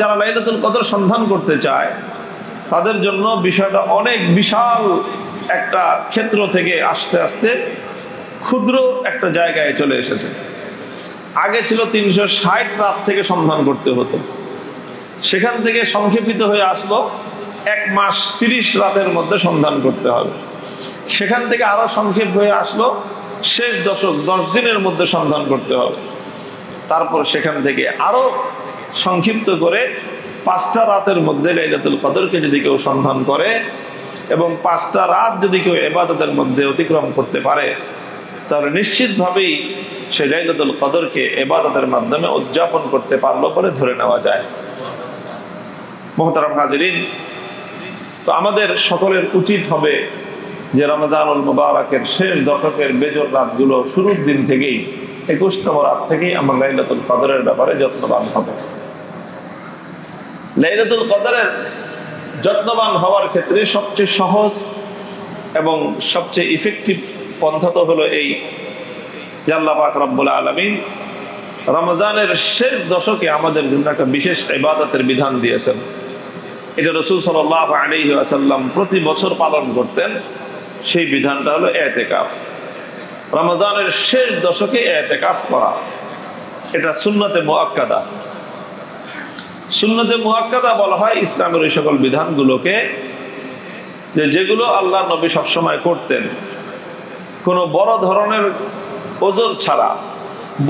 যারা লাইলাতুল কদর সন্ধান করতে চায় তাদের জন্য বিষয়টা অনেক বিশাল একটা ক্ষেত্র থেকে আস্তে আস্তে ক্ষুদ্র একটা জায়গায় চলে এসেছে। আগে ছিল 360 রাত থেকে সন্ধান করতে হতো, সেখান থেকে সংক্ষেপিত হয়ে আসলো 1 মাস 30 রাতের মধ্যে সন্ধান করতে হবে। সেখান থেকে আরো সংক্ষেপ হয়ে আসলো শেষ দশক 10 দিনের মধ্যে সন্ধান করতে হবে। তারপর সেখান থেকে আরো সংক্ষিপ্ত করে 5টা রাতের মধ্যে লাইলাতুল কদরকে যদি কেউ সন্ধান করে এবং 5টা রাত যদি কেউ ইবাদতের মধ্যে অতিক্রম করতে পারে, তাহলে নিশ্চিতভাবেই সে লাইলাতুল কদরকে ইবাদতের মাধ্যমে উদযাপন করতে পারলো বলে ধরে নেওয়া যায়। মুহতারাম হাজিরিন, তো আমাদের সকলের উচিত হবে যে রমজানুল মুবারকের শেষ দশকের বেজর রাতগুলো শুরুর দিন থেকেই 21তম রাত থেকেই আমরা লাইলাতুল কদরের ব্যাপারে যত্নবান হব। লাইলাতুল কদরের যত্নবান হওয়ার ক্ষেত্রে সবচেয়ে সহজ এবং সবচেয়ে ইফেক্টিভ পন্থা তো হলো এই যে আল্লাহ পাক রব্বুল আলামিন রমজানের শেষ দশকে আমাদের জন্য একটা বিশেষ ইবাদতের বিধান দিয়েছেন। এটা রাসূল সাল্লাল্লাহু আলাইহি ওয়াসাল্লাম প্রতি বছর পালন করতেন। সেই বিধানটা হলো ইতিকাফ। রমজানের শেষ দশকে ইতিকাফ করা, এটা সুন্নতে মুআক্কাদা। সুন্নতে মুআক্কাদা বলা হয় ইসলামের ওই সকল বিধানগুলোকে যেগুলো আল্লাহ নবী সবসময় করতেন, কোনো বড় ধরনের ওজর ছাড়া,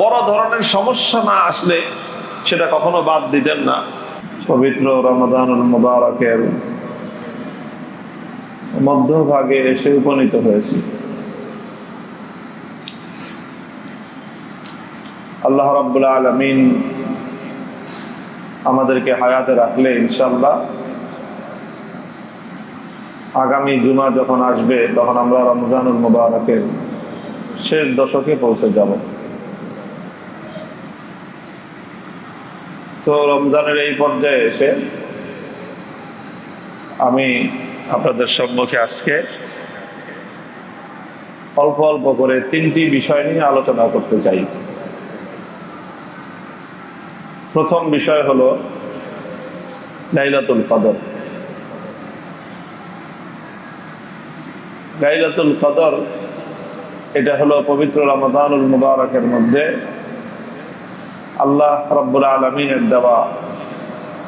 বড় ধরনের সমস্যা না আসলে সেটা কখনো বাদ দিতেন না। পবিত্র রমাদানুল মুবারকের মধ্যভাগে এসে উপনীত হয়েছি। আল্লাহ রাব্বুল আলামিন আমাদেরকে হায়াতে রাখলে ইনশাআল্লাহ আগামী জুমা যখন আসবে তখন আমরা রমজানুল মুবারকের শেষ দশকে পৌঁছে যাব। তো রমজানের এই পর্যায়ে এসে আমি আপনাদের সম্মুখে আজকে অল্প অল্প করে 3টি বিষয় নিয়ে আলোচনা করতে চাই। প্রথম বিষয় হলো লাইলাতুল কদর। লাইলাতুল কদর এটা হলো পবিত্র রমাদানুল মুবারকের মধ্যে আল্লাহ রাব্বুল আলামিনের দেওয়া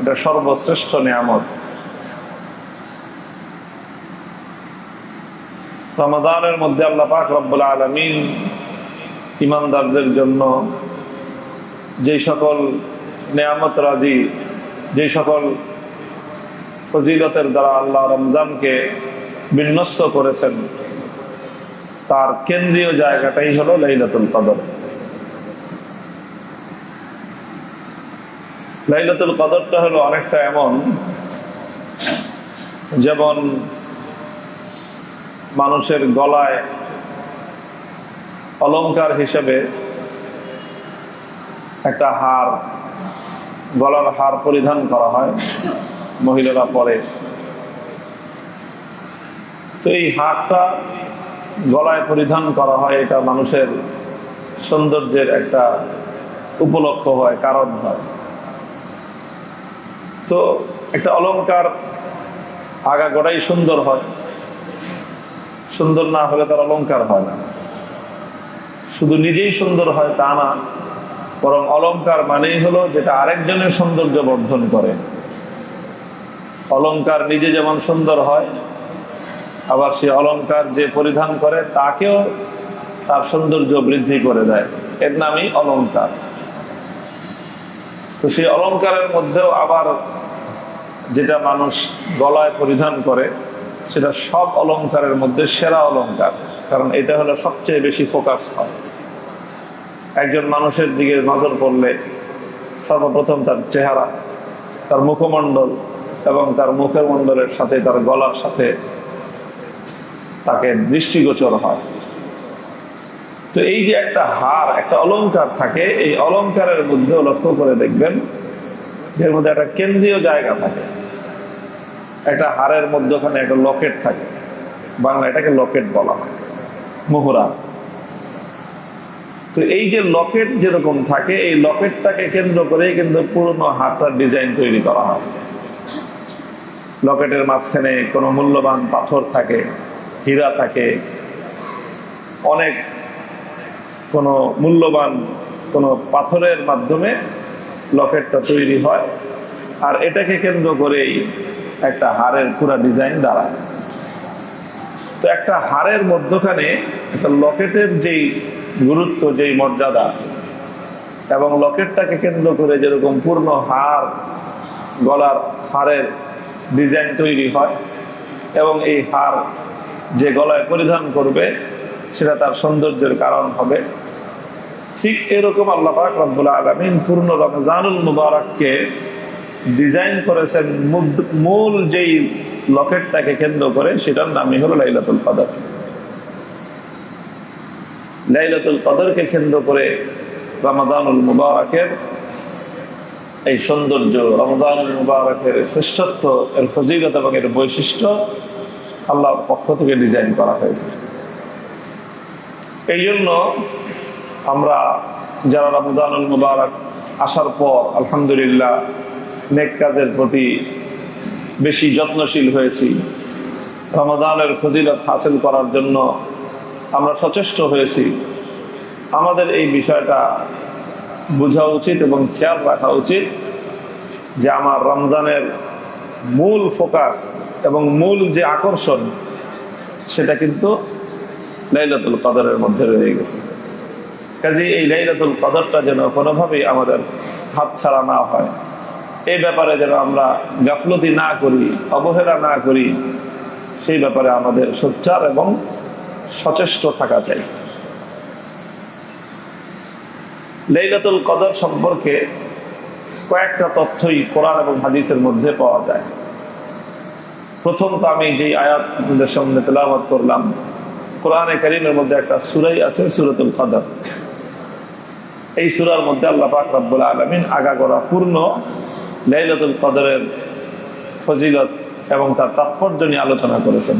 এটা সর্বশ্রেষ্ঠ নিয়ামত। রমাদানের মধ্যে আল্লাহ পাক রব্বুল আলামিন ঈমানদারদের জন্য যে সকল নিয়ামত রাজি, যে সকল ফজিলতের দ্বারা আল্লাহ রমজানকে বিন্যস্ত করেছেন, তার কেন্দ্রীয় জায়গাটাই হলো লাইলাতুল কদর। লাইলাতুল কদরটা হলো অনেকটা এমন, যেমন মানুষের গলায় অলংকার হিসেবে একটা হার, গলার হার পরিধান করা হয়, মহিলারা পরে। তো এই হারটা গলায় পরিধান করা হয়, এটা মানুষের সৌন্দর্যের একটা উপলক্ষ হয়, কারণ হয়। তো একটা অলংকার আগাগোড়াই সুন্দর হয়, সুন্দর না হলে তার অলংকার হয় না। শুধু নিজেই সুন্দর হয় তা না, বরং অলংকার মানেই হলো যেটা আরেকজনের সৌন্দর্য বর্ধন করে। অলংকার নিজে যেমন সুন্দর হয়, আবার সে অলংকার যে পরিধান করে তাকেও তার সৌন্দর্য বৃদ্ধি করে দেয়, এর নামই অলংকার। তো সেই অলংকারের মধ্যেও আবার যেটা মানুষ গলায় পরিধান করে সেটা সব অলংকারের মধ্যে সেরা অলংকার, কারণ এটা হলো সবচেয়ে বেশি ফোকাস হয়। একজন মানুষের দিকে নজর পড়লে সর্বপ্রথম তার চেহারা, তার মুখমণ্ডল এবং তার মুখের মণ্ডলের সাথে তার গলার সাথে তাকে দৃষ্টিগোচর হয়। তো এই যে একটা হার, একটা অলংকার থাকে, এই অলংকারের মধ্যেও লক্ষ্য করে দেখবেন যের মধ্যে একটা কেন্দ্রীয় জায়গা থাকে। একটা হারের মধ্যখানে একটা লকেট থাকে, বাংলা এটাকে লকেট বলা হয়, মোহরা। তো তো এই যে লকেট যেরকম থাকে, এই লকেটটাকে কেন্দ্র করে কিন্তু পুরনো হারটার ডিজাইন তৈরি করা হয়। লকেটের মাঝখানে কোনো মূল্যবান পাথর থাকে, হীরা থাকে, অনেক কোনো মূল্যবান কোনো পাথরের মাধ্যমে লকেটটা তৈরি হয়, আর এটাকে কেন্দ্র করেই একটা হারের পুরা ডিজাইন দাঁড়ায়। তো একটা হারের মধ্যখানে একটা লকেটের যেই গুরুত্ব, যেই মর্যাদা, এবং লকেটটাকে কেন্দ্র করে যেরকম পূর্ণ হার, গলার হারের ডিজাইন তৈরি হয়, এবং এই হার যে গলায় পরিধান করবে সেটা তার সৌন্দর্যের কারণ হবে, ঠিক এরকম আল্লাহ পাক রব্বুল আলামিন পূর্ণ রমজানুল মুবারককে ডিজাইন করেছেন মূল যেই লকেটটাকে কেন্দ্র করে, সেটার নামই হলো লাইলাতুল কদর। লাইলাতুল কদরকে কেন্দ্র করে রমাদানুল মুবারকের এই সৌন্দর্য, রমাদানুল মুবারকের শ্রেষ্ঠত্ব, এর ফজিলত এবং এর বৈশিষ্ট্য আল্লাহর পক্ষ থেকে ডিজাইন করা হয়েছে। এই জন্য আমরা যারা রমাদানুল মুবারক আসার পর আলহামদুলিল্লাহ নেক কাজের প্রতি বেশি যত্নশীল হয়েছি, রমাদানের ফজিলত হাসিল করার জন্য আমরা সচেষ্ট হয়েছি, আমাদের এই বিষয়টা বোঝা উচিত এবং খেয়াল রাখা উচিত যে আমার রমজানের মূল ফোকাস এবং মূল যে আকর্ষণ সেটা কিন্তু লাইলাতুল কদরের মধ্যে রয়ে গেছে। কাজেই এই লাইলাতুল কদরটা যেন কোনোভাবেই আমাদের হাতছাড়া না হয়, এই ব্যাপারে যেন আমরা গাফলতি না করি, অবহেলা না করি, সেই ব্যাপারে আমাদের সোচ্চার এবং সচেষ্ট থাকা চাই। লাইলাতুল কদর সম্পর্কে কয়েকটা তথ্যই কোরআন এবং হাদিসের মধ্যে পাওয়া যায়। প্রথমত আমি যেই আয়াত আপনাদের সামনে তেলাওয়াত করলাম, কোরআনে কারীমের মধ্যে একটা সূরাই আছে, সূরাতুল কদর। এই সূরার মধ্যে আল্লাহ পাক রব্বুল আলামিন আগাগোড়া পূর্ণ লাইলাতুল কদরের ফজিলত এবং তার তাৎপর্য নিয়ে আলোচনা করেছেন।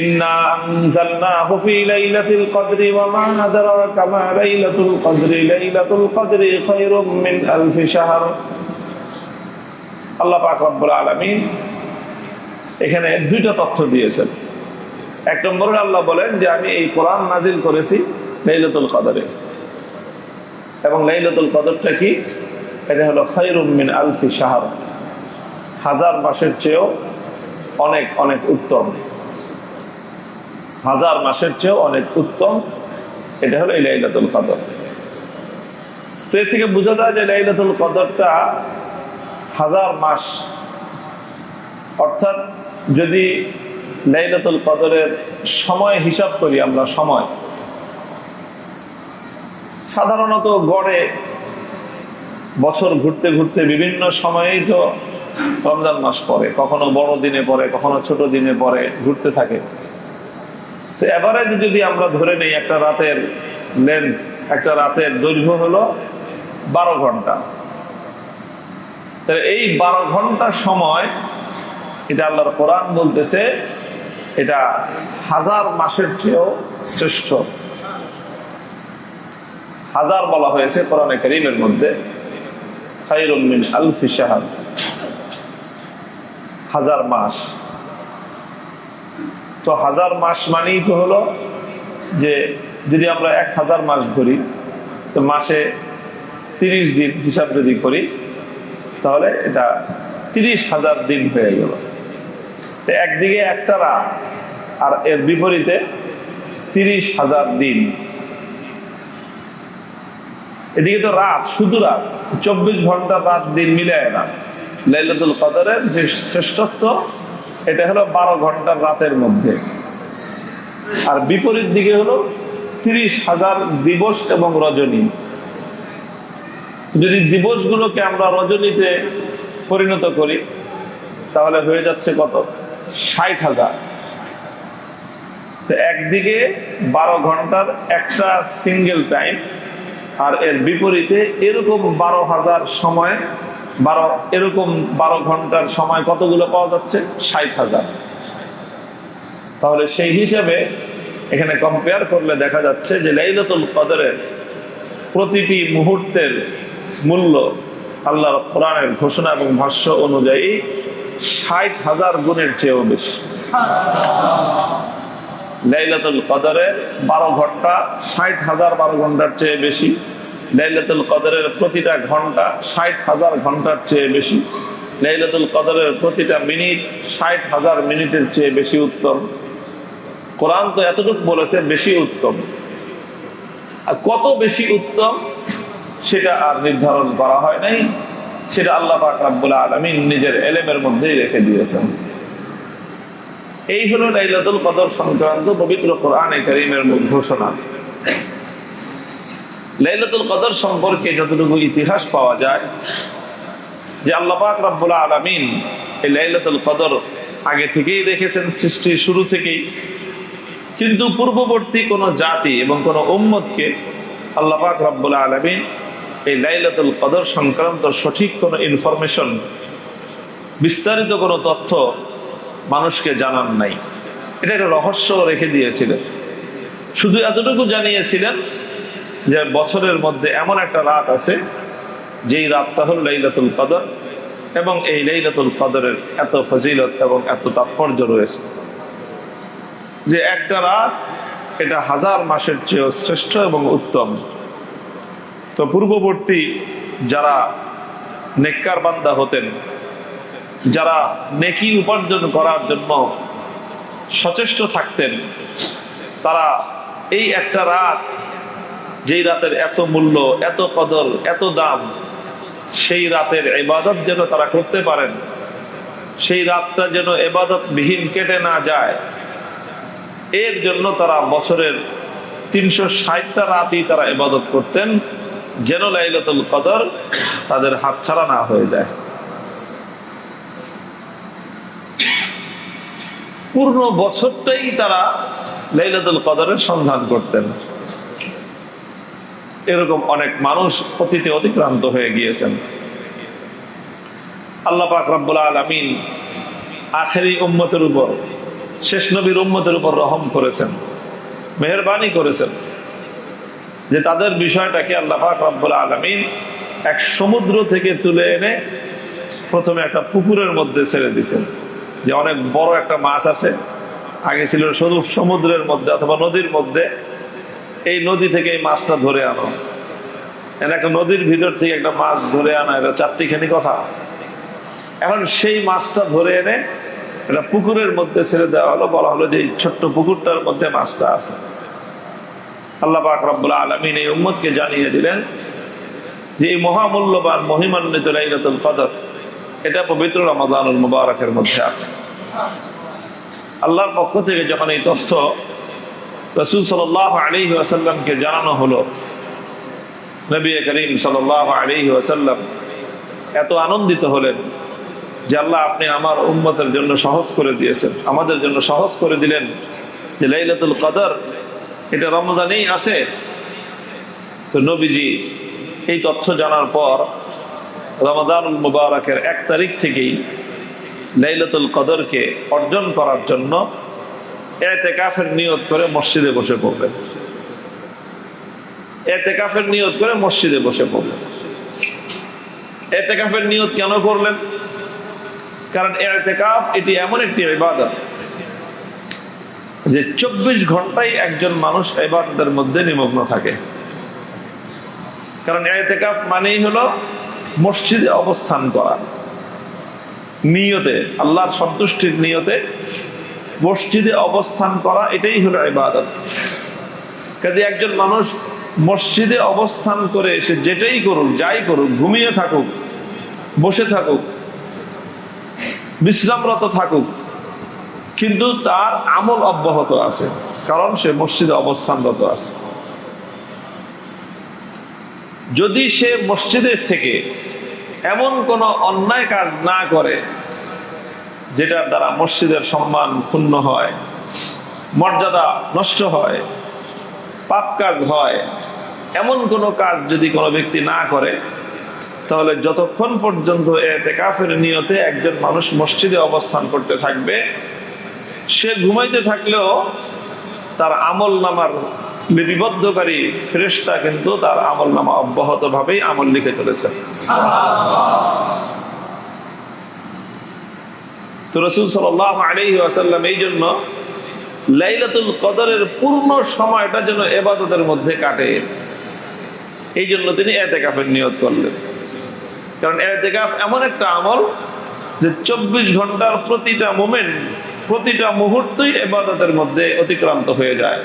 ইন্না আনজালনাহু ফি লাইলাতিল কদরি ওয়া মা আদরাকা মা লাইলাতুল কদরি লাইলাতুল কদরি খায়রুম মিন আলফি শাহর। আল্লাহ পাক রব্বুল আলামিন এখানে দুইটা তথ্য দিয়েছেন। এক নম্বরে আল্লাহ বলেন যে আমি এই কোরআন নাজিল করেছি লাইলাতুল কদরে, এবং লাইলাতুল কদরটা কি? এটা হলো খায়রুম মিন আলফি শাহর, হাজার মাসের চেয়েও অনেক অনেক উত্তম, হাজার মাসের চেয়েও অনেক উত্তম, এটা হলো এই লাইলাতুল কদর। তো এর থেকে বোঝা যায় যে লাইলাতুল কদরটা হাজার মাস, অর্থাৎ যদি লাইলাতুল কদরের সময় হিসাব করি আমরা, সময় সাধারণত গড়ে বছর ঘুরতে ঘুরতে বিভিন্ন সময়েই তো রমজান মাস পড়ে, কখনো বড় দিনে পড়ে, কখনো ছোট দিনে পড়ে, ঘুরতে থাকে। তো এভারেজ যদি আমরা ধরে নেই একটা রাতের লেন্থ, একটা রাতের দৈর্ঘ্য হলো 12 ঘন্টা, তাহলে এই 12 ঘন্টা সময় এটা আল্লাহর কোরআন বলতেছে এটা হাজার মাসের চেয়েও শ্রেষ্ঠ। হাজার বলা হয়েছে কোরআনে কারীমের মধ্যে, খায়রুম মিন আলফি শাহর, হাজার মাস। তো হাজার মাস মানেই তো হলো যে যদি আমরা 1000 মাস ধরি, তো মাসে 30 দিন হিসাব যদি করি, তাহলে এটা 30,000 দিন হয়ে গেল। তো একদিকে একটা রাত, আর এর বিপরীতে 30,000 দিন। এদিকে তো রাত, শুধু রাত, 24 ঘন্টা রাত দিন মিলায় না। লাইলাতুল কদরের যে শ্রেষ্ঠত্ব এটা হলো 12 ঘন্টার রাতের মধ্যে, আর বিপরীত দিকে হলো 30,000 দিবস এবং রজনী। যদি দিবসগুলোকে আমরা রজনীতে পরিণত করি তাহলে হয়ে যাচ্ছে কত? 60,000। তো একদিকে 12 ঘন্টার একটা সিঙ্গেল টাইম, আর এর বিপরীতে এরকম 12,000 সময়, এরকম 12 ঘন্টার সময় কতগুলো পাওয়া যাচ্ছে? 60,000। তাহলে সেই হিসাবে এখানে কম্পেয়ার করলে দেখা যাচ্ছে যে লাইলাতুল কদরের প্রতিটি মুহূর্তের মূল্য আল্লাহর কোরআনের ঘোষণা এবং ভাষ্য অনুযায়ী ৬০,০০০ গুণের চেয়েও বেশি। লাইলাতুল কদরের ১২ ঘন্টা ৬০,০০০ ১২ ঘন্টার চেয়ে বেশি। লাইলাতুল কদরের প্রতিটা ঘন্টা ৬০,০০০ ঘন্টার চেয়ে বেশি। লাইলাতুল কদরের প্রতিটা মিনিট ৬০,০০০ মিনিটের চেয়ে বেশি উত্তম। কোরআন তো এতটুকু বলেছে বেশি উত্তম, আর কত বেশি উত্তম সেটা আর নির্ধারণ করা হয় নাই, সেটা আল্লাহ পাক রব্বুল আলামিন নিজের ইলমের মধ্যেই রেখে দিয়েছেন। এই হলো লাইলাতুল কদর সংক্রান্ত পবিত্র কোরআনে কারীমের ঘোষণা। লাইলাতুল কদর সম্পর্কে যতটুকু ইতিহাস পাওয়া যায় যে আল্লাহ পাক রব্বুল আলামিন এই লাইলাতুল কদর আগে থেকেই রেখেছেন, সৃষ্টির শুরু থেকেই। কিন্তু পূর্ববর্তী কোন জাতি এবং কোন উম্মতকে আল্লাহ পাক রব্বুল আলামিন এই লাইলাতুল কদর সংক্রান্ত সঠিক কোন ইনফরমেশন, বিস্তারিত কোন তথ্য মানুষকে জানান নাই। এটা একটা রহস্য রেখে দিয়েছিলেন। শুধু এতটুকু জানিয়েছিলেন যে বছরের মধ্যে এমন একটা রাত আছে যেই রাতটা হল লাইলাতুল কদর, এবং এই লাইলাতুল কদরের এত ফজিলত এবং এত তাৎপর্য রয়েছে যে একটা রাত এটা 1000 মাসের চেয়েও শ্রেষ্ঠ এবং উত্তম। তো পূর্ববর্তী যারা নেককার বান্দা হতেন, যারা নেকি উপার্জন করার জন্য সচেষ্ট থাকতেন, তারা এই একটা রাত, যেই রাতের এত মূল্য, এত কদর, এত দাম, সেই রাতের ইবাদত যেন তারা করতে পারেন, সেই রাতটা যেন ইবাদত বিহীন কেটে না যায়, এর জন্য তারা বছরের 360টা রাতই তারা ইবাদত করতেন, যেন লাইলাতুল কদর তাদের হাতছাড়া না হয়ে যায়। পূর্ণ বছরটাই তারা লাইলাতুল কদরের সন্ধান করতেন। এরকম অনেক মানুষ অতীতে অতিক্রান্ত হয়ে গিয়েছেন। আল্লাহ পাক রব্বুল আলামিন আখেরি উম্মতের উপর, শেষ নবীর উম্মতের উপর রহম করেছেন, মেহেরবানি করেছেন যে তাদের বিষয়টাকে আল্লাহ পাক রব্বুল আলামিন এক সমুদ্র থেকে তুলে এনে প্রথমে একটা পুকুরের মধ্যে ছেড়ে দিয়েছেন। যে অনেক বড় একটা মাছ আছে, আগে ছিল শুধু সমুদ্রের মধ্যে অথবা নদীর মধ্যে, এই নদী থেকে এই মাছটা ধরে আনো। একটা নদীর ভিতর থেকে একটা মাছ ধরে আনা, এটা চারটিখানি কথা। এখন সেই মাছটা ধরে এনে এটা পুকুরের মধ্যে ছেড়ে দেওয়া হলো, বলা হলো যে এই ছোট্ট পুকুরটার মধ্যে মাছটা আছে। আল্লাহ পাক রব্বুল আলামিন এই উম্মতকে জানিয়ে দিলেন যে এই মহামূল্যবান মহিমান্বিত লাইলাতুল কদর এটা পবিত্র রমাদানুল মুবারকের মধ্যে আছে। আল্লাহর পক্ষ থেকে যখন এই তথ্য রাসূল সাল্লাল্লাহু আলাইহি ওয়াসাল্লামকে জানানো হলো, নবী করিম সাল্লাল্লাহু আলাইহি ওয়াসাল্লাম এত আনন্দিত হলেন যে আল্লাহ আপনি আমার উম্মতের জন্য সহজ করে দিয়েছেন, আমাদের জন্য সহজ করে দিলেন যে লাইলাতুল কদর এটা রমজানেই আছে। তো নবীজি এই তথ্য জানার পর রমাদানুল মুবারকের 1 তারিখ থেকেই লাইলাতুল কদরকে অর্জন করার জন্য ইতিকাফের নিয়ত করে মসজিদে বসে পড়লেন। ইতিকাফের নিয়ত করে মসজিদে বসে পড়লেন। ইতিকাফের নিয়ত কেন করলেন? কারণ ইতিকাফ এটি এমন একটি ইবাদত যে 24 ঘন্টাই একজন মানুষ ইবাদতের মধ্যে নিমগ্ন থাকে। কারণ ইতিকাফ মানেই হলো মসজিদে অবস্থান করা, নিয়তে, আল্লাহর সন্তুষ্টির নিয়তে মসজিদে অবস্থান করা, এটাই হলো ইবাদত। কাজে একজন মানুষ মসজিদে অবস্থান করে সে যেটাই করুক, যাই করুক, ঘুমিয়ে থাকুক, বসে থাকুক, বিশ্রামরত থাকুক, কিন্তু তার আমল অব্যাহত আছে, কারণ সে মসজিদে অবস্থানরত আছে। যদি সে মসজিদের থেকে এমন কোন অন্যায় কাজ না করে যেটার দ্বারা মসজিদের সম্মান ক্ষুণ্ণ হয়, মর্যাদা নষ্ট হয়, পাপ কাজ হয়, এমন কোনো কাজ যদি কোনো ব্যক্তি না করে, তাহলে যতক্ষণ পর্যন্ত ইতিকাফের নিয়তে একজন মানুষ মসজিদে অবস্থান করতে থাকবে, সে ঘুমাইতে থাকলেও তার আমল নামার লিপিবদ্ধকারী ফেরেশতা কিন্তু তার আমল নামা অব্যাহতভাবেই আমল লিখে চলেছে। তো রাসূল সাল্লাল্লাহু আলাইহি ওয়াসাল্লাম এই জন্য লাইলাতুল কদরের পূর্ণ সময়টা যেন ইবাদতের মধ্যে কাটে, এই জন্য তিনি ইতিকাফের নিয়ত করলেন। কারণ ইতিকাফ এমন একটা আমল যে 24 ঘন্টার প্রতিটা মোমেন্ট, প্রতিটা মুহূর্তই ইবাদতের মধ্যে অতিক্রান্ত হয়ে যায়।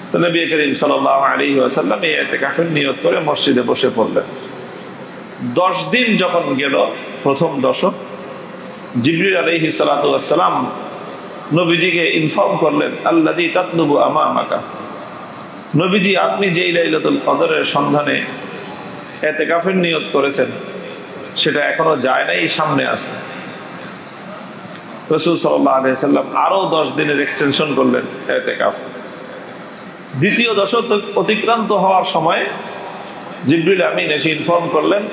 তো নবী করিম সাল্লাল্লাহু আলাইহি ওয়াসাল্লাম এই ইতিকাফের নিয়ত করে মসজিদে বসে পড়লেন। 10 দিন যখন গেল, প্রথম দশক, জিবরিল আলাইহিস সালাতু ওয়াস সালাম নবীজিকে ইনফর্ম করলেন, আল্লাযী তাতলুবু আমামাকা, নবীজি আপনি যেই লাইলাতুল কদরের সন্ধানে ইতিকাফের নিয়ত করেছেন সেটা এখনো যায় নাই, সামনে আছে। রাসূল সাল্লাল্লাহু আলাইহি ওয়াসাল্লাম আরো 10 দিনের এক্সটেনশন করলেন ইতিকাফ। দ্বিতীয় দশক অতিক্রান্ত হওয়ার সময় জিবরিল আমিন এসে ইনফর্ম করলেন,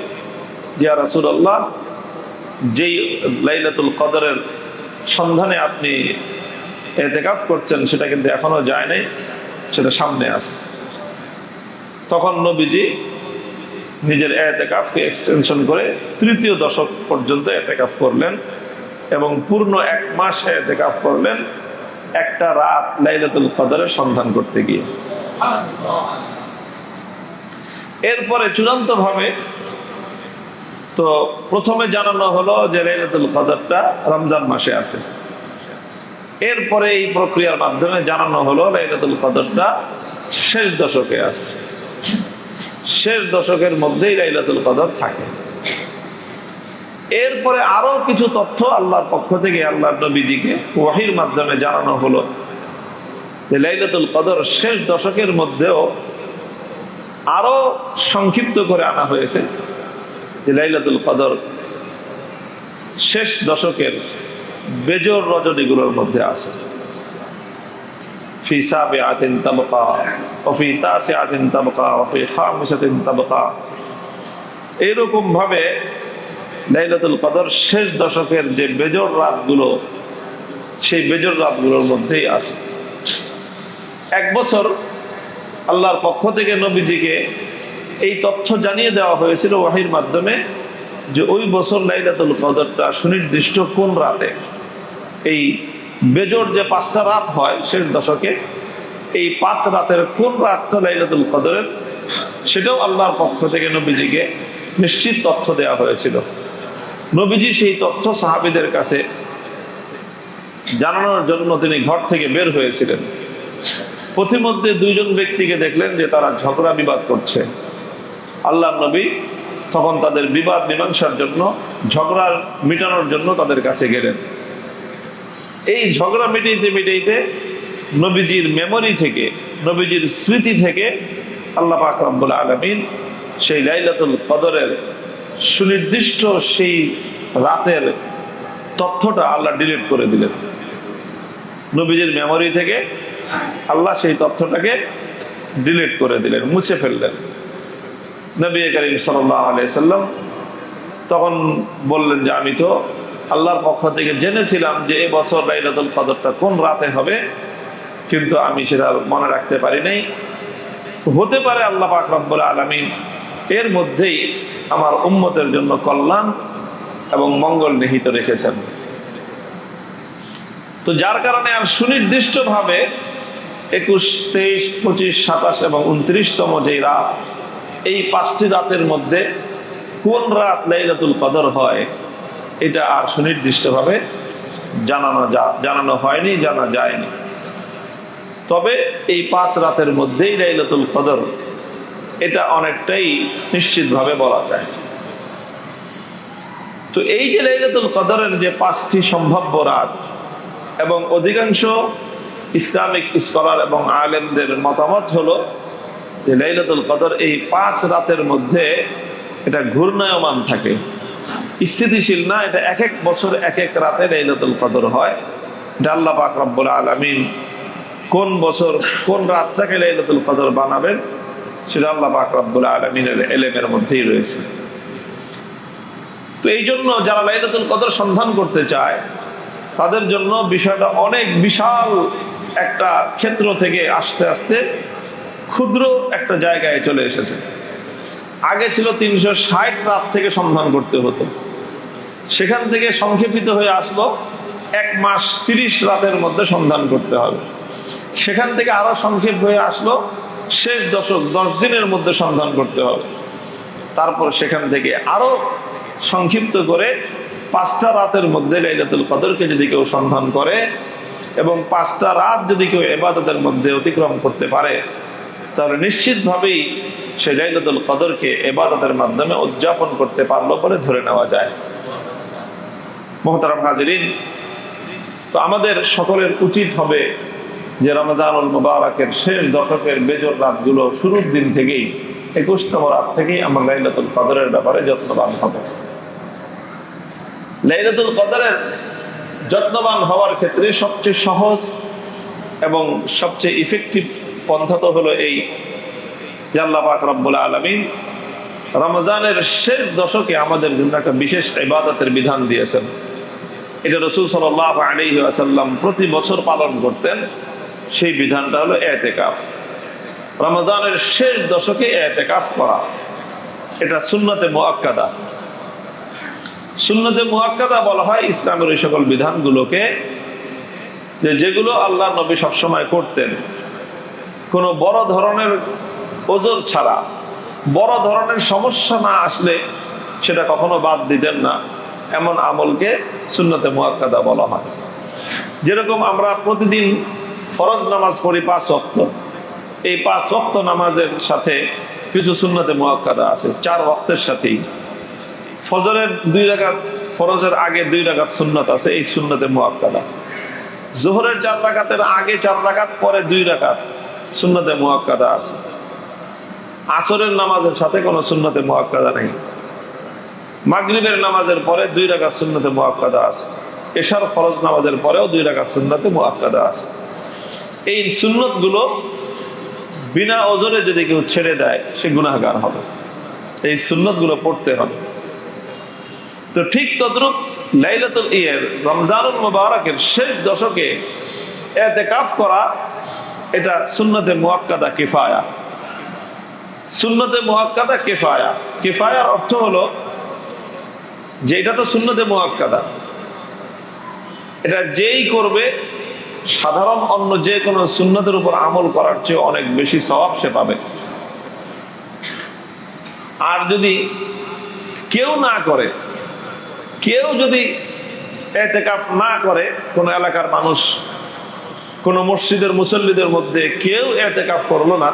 ইয়া রাসূলুল্লাহ, যেই লাইলাতুল কদরের সন্ধানে আপনি ইতিকাফ করছেন সেটা কিন্তু এখনো যায় নাই, সেটা সামনে আছে। তখন নবীজি নিজের ইতিকাফকে এক্সটেনশন করে তৃতীয় দশক পর্যন্ত ইতিকাফ করলেন এবং পূর্ণ 1 মাস ইতিকাফ করলেন একটা রাত লাইলাতুল কদরের সন্ধান করতে গিয়ে। এরপরে চূড়ান্ত ভাবে তো প্রথমে জানানো হলো যে লাইলাতুল কদরটা রমজান মাসে আছে। এরপরে এই প্রক্রিয়ার মাধ্যমে জানানো হলো লাইলাতুল কদরটা শেষ দশকে আছে, শেষ দশকের মধ্যেই লাইলাতুল কদর থাকে। এরপরে আরো কিছু তথ্য আল্লাহর পক্ষ থেকে আল্লাহর নবীজিকে ওয়াহির মাধ্যমে জানানো হলো যে লাইলাতুল কদর শেষ দশকের মধ্যেও আরো সংক্ষিপ্ত করে আনা হয়েছে যে লাইলাতুল কদর শেষ দশকের বেজোর রজনীগুলোর মধ্যে আছে। ফি সাবিআতিন তাবকা ওয়া ফি তাসিআতিন তাবকা ওয়া ফি খামিসাতিন তাবকা, এরকম ভাবে লাইলাতুল কদর শেষ দশকের যে বেজোর রাতগুলো, সেই বেজোর রাতগুলোর মধ্যেই আছে। 1 বছর আল্লাহর পক্ষ থেকে নবীজিকে এই তথ্য জানিয়ে দেওয়া হয়েছিল ওয়াহির মাধ্যমে যে ওই বছর লাইলাতুল কদরটা সুনির্দিষ্ট কোন রাতে, এই বেজোর যে 5টা রাত হয় শেষ দশকে, এই 5 রাতের কোন রাতটা লাইলাতুল কদরের, সেটাও আল্লাহর পক্ষ থেকে নবীজিকে নিশ্চিত তথ্য দেওয়া হয়েছিল। নবীজি সেই তথ্য সাহাবীদের কাছে জানানোর জন্য তিনি ঘর থেকে বের হয়েছিলেন। পথিমধ্যে 2 জন ব্যক্তিকে দেখলেন যে তারা ঝগড়া বিবাদ করছে। আল্লাহর নবী তখন তাদের বিবাদ মীমাংসার জন্য, ঝগড়া মিটানোর জন্য তাদের কাছে গেলেন। এই ঝগড়া মিটাইতে নবীজির মেমোরি থেকে, নবীজির স্মৃতি থেকে আল্লাহ পাক রব্বুল আলামিন সেই লাইলাতুল কদরের সুনির্দিষ্ট সেই রাতের তথ্যটা আল্লাহ ডিলিট করে দিলেন। নবীজির মেমোরি থেকে আল্লাহ সেই তথ্যটাকে ডিলিট করে দিলেন, মুছে ফেললেন। নবী করিম সাল্লাল্লাহু আলাইহি সাল্লাম তখন বললেন যে আমি তো আল্লাহর পক্ষ থেকে জেনেছিলাম যে এই বছর লাইলাতুল কদরটা কোন রাতে হবে, কিন্তু আমি সেটা মনে রাখতে পারি নাই। হতে পারে আল্লাহ পাক রব্বুল আলামিন এর মধ্যেই আমার উম্মতের জন্য কল্যাণ এবং মঙ্গল নিহিত রেখেছেন। তো যার কারণে আর সুনির্দিষ্টভাবে 21, 23, 25, 27 এবং 29তম যেই রাত, এই 5টি রাতের মধ্যে কোন রাত লাইলাতুল কদর হয় এটা আর সুনির্দিষ্টভাবে জানানো হয়নি, জানা যায়নি। তবে এই 5 রাতের মধ্যেই লাইলাতুল কদর, এটা অনেকটাই নিশ্চিতভাবে বলা যায়। তো এই যে লাইলাতুল কদরের যে 5টি সম্ভাব্য রাত, এবং অধিকাংশ ইসলামিক স্কলার এবং আলেমদের মতামত হলো যে লাইলাতুল কদর এই 5 রাতের মধ্যে এটা ঘূর্ণায়মান থাকে, স্থিতিশীল না। এটা এক এক বছর এক এক রাতে লাইলাতুল কদর হয়। এটা আল্লাহ পাক রব্বুল আলামিন কোন বছর কোন রাতটাকে লাইলাতুল কদর বানাবেন সেটা আল্লাহ পাক রব্বুল আলামিনের ইলমের মধ্যেই রয়েছে। তো এই জন্য যারা লাইলাতুল কদর সন্ধান করতে চায় তাদের জন্য বিষয়টা অনেক বিশাল একটা ক্ষেত্র থেকে আস্তে আস্তে ক্ষুদ্র একটা জায়গায় চলে এসেছে। আগে ছিল 360 রাত থেকে সন্ধান করতে হতো, সেখান থেকে সংক্ষেপিত হয়ে আসলো 1 মাস 30 রাতের মধ্যে সন্ধান করতে হবে। সেখান থেকে আরো সংক্ষেপ হয়ে আসলো শেষ দশক 10 দিনের মধ্যে সন্ধান করতে হবে। তারপর সেখান থেকে আরো সংক্ষিপ্ত করে 5টা রাতের মধ্যে লাইলাতুল কদরকে যদি কেউ সন্ধান করে এবং 5টা রাত যদি কেউ ইবাদতের মধ্যে অতিক্রম করতে পারে, তাহলে নিশ্চিতভাবেই সে লাইলাতুল কদরকে ইবাদতের মাধ্যমে উদযাপন করতে পারলো বলে ধরে নেওয়া যায়। মুহতারাম হাজিরিন, তো আমাদের সকলের উচিত হবে যে রমজানুল মুবারকের শেষ দশকের বেজর রাতগুলো শুরুর দিন থেকেই 21তম রাত থেকেই আমরা লাইলাতুল কদরের ব্যাপারে যত্নবান হব। লাইলাতুল কদরের যত্নবান হওয়ার ক্ষেত্রে সবচেয়ে সহজ এবং সবচেয়ে ইফেক্টিভ পন্থা তো হলো এই যে আল্লাহ পাক রব্বুল আলামিন রমজানের শেষ দশকে আমাদের জন্য একটা বিশেষ ইবাদতের বিধান দিয়েছেন। এটা রাসূল সাল্লাল্লাহু আলাইহি ওয়াসাল্লাম প্রতি বছর পালন করতেন। সেই বিধানটা হলো ইতিকাফ। রমজানের শেষ দশকে ইতিকাফ করা, এটা সুন্নতে মুআক্কাদা। সুন্নতে মুআক্কাদা বলা হয় ইসলামের ওই সকল বিধানগুলোকে যেগুলো আল্লাহ নবী সবসময় করতেন, কোনো বড় ধরনের ওজর ছাড়া, বড় ধরনের সমস্যা না আসলে সেটা কখনো বাদ দিতেন না, এমন আমলকে সুন্নতে মুআক্কাদা বলা হয়। যেরকম আমরা প্রতিদিন ফরজ নামাজ পড়ি 5 ওয়াক্ত, এই 5 ওয়াক্ত নামাজের সাথে কিছু সুন্নতে মুআক্কাদা আছে। 4 ওয়াক্তের সাথেই ফজরের 2 রাকাত, ফরজের আগে 2 রাকাত সুন্নত আছে, এই সুন্নতে মুআক্কাদা। যোহরের 4 রাকাতের আগে 4 রাকাত, পরে 2 রাকাত সুন্নতে মুআক্কাদা আছে। আসরের নামাজের সাথে কোনো সুন্নতে মুআক্কাদা নেই। মাগরিবের নামাজের পরে 2 রাকাত সুন্নতে মুআক্কাদা আছে। এশার ফরজ নামাজের পরেও 2 রাকাত সুন্নতে মুআক্কাদা আছে। এই সুন্নতগুলো বিনা ওজরে যদি কেউ ছেড়ে দেয় সে গুনাহগার হবে। এই সুন্নতগুলো পড়তে হবে। তো ঠিক তদ্রুপ লাইলাতুল রমজানুল মুবারকের শেষ দশকে ইতিকাফ করা, এটা সুন্নতে মুআক্কাদা কিফায়া। সুন্নতে মুআক্কাদা কিফায়া, কিফায়ার অর্থ হলো যে এটা তো সুন্নতে মুআক্কাদা, এটা যেই করবে সাধারণ অন্য যে কোনো সুন্নতের উপর আমল করার চেয়ে অনেক বেশি সওয়াব সে পাবে। আর যদি কেউ না করে, কেউ যদি ইতিকাফ না করে, কোন এলাকার মানুষ, কোন মসজিদের মুসল্লিদের মধ্যে কেউ ইতিকাফ করলো না,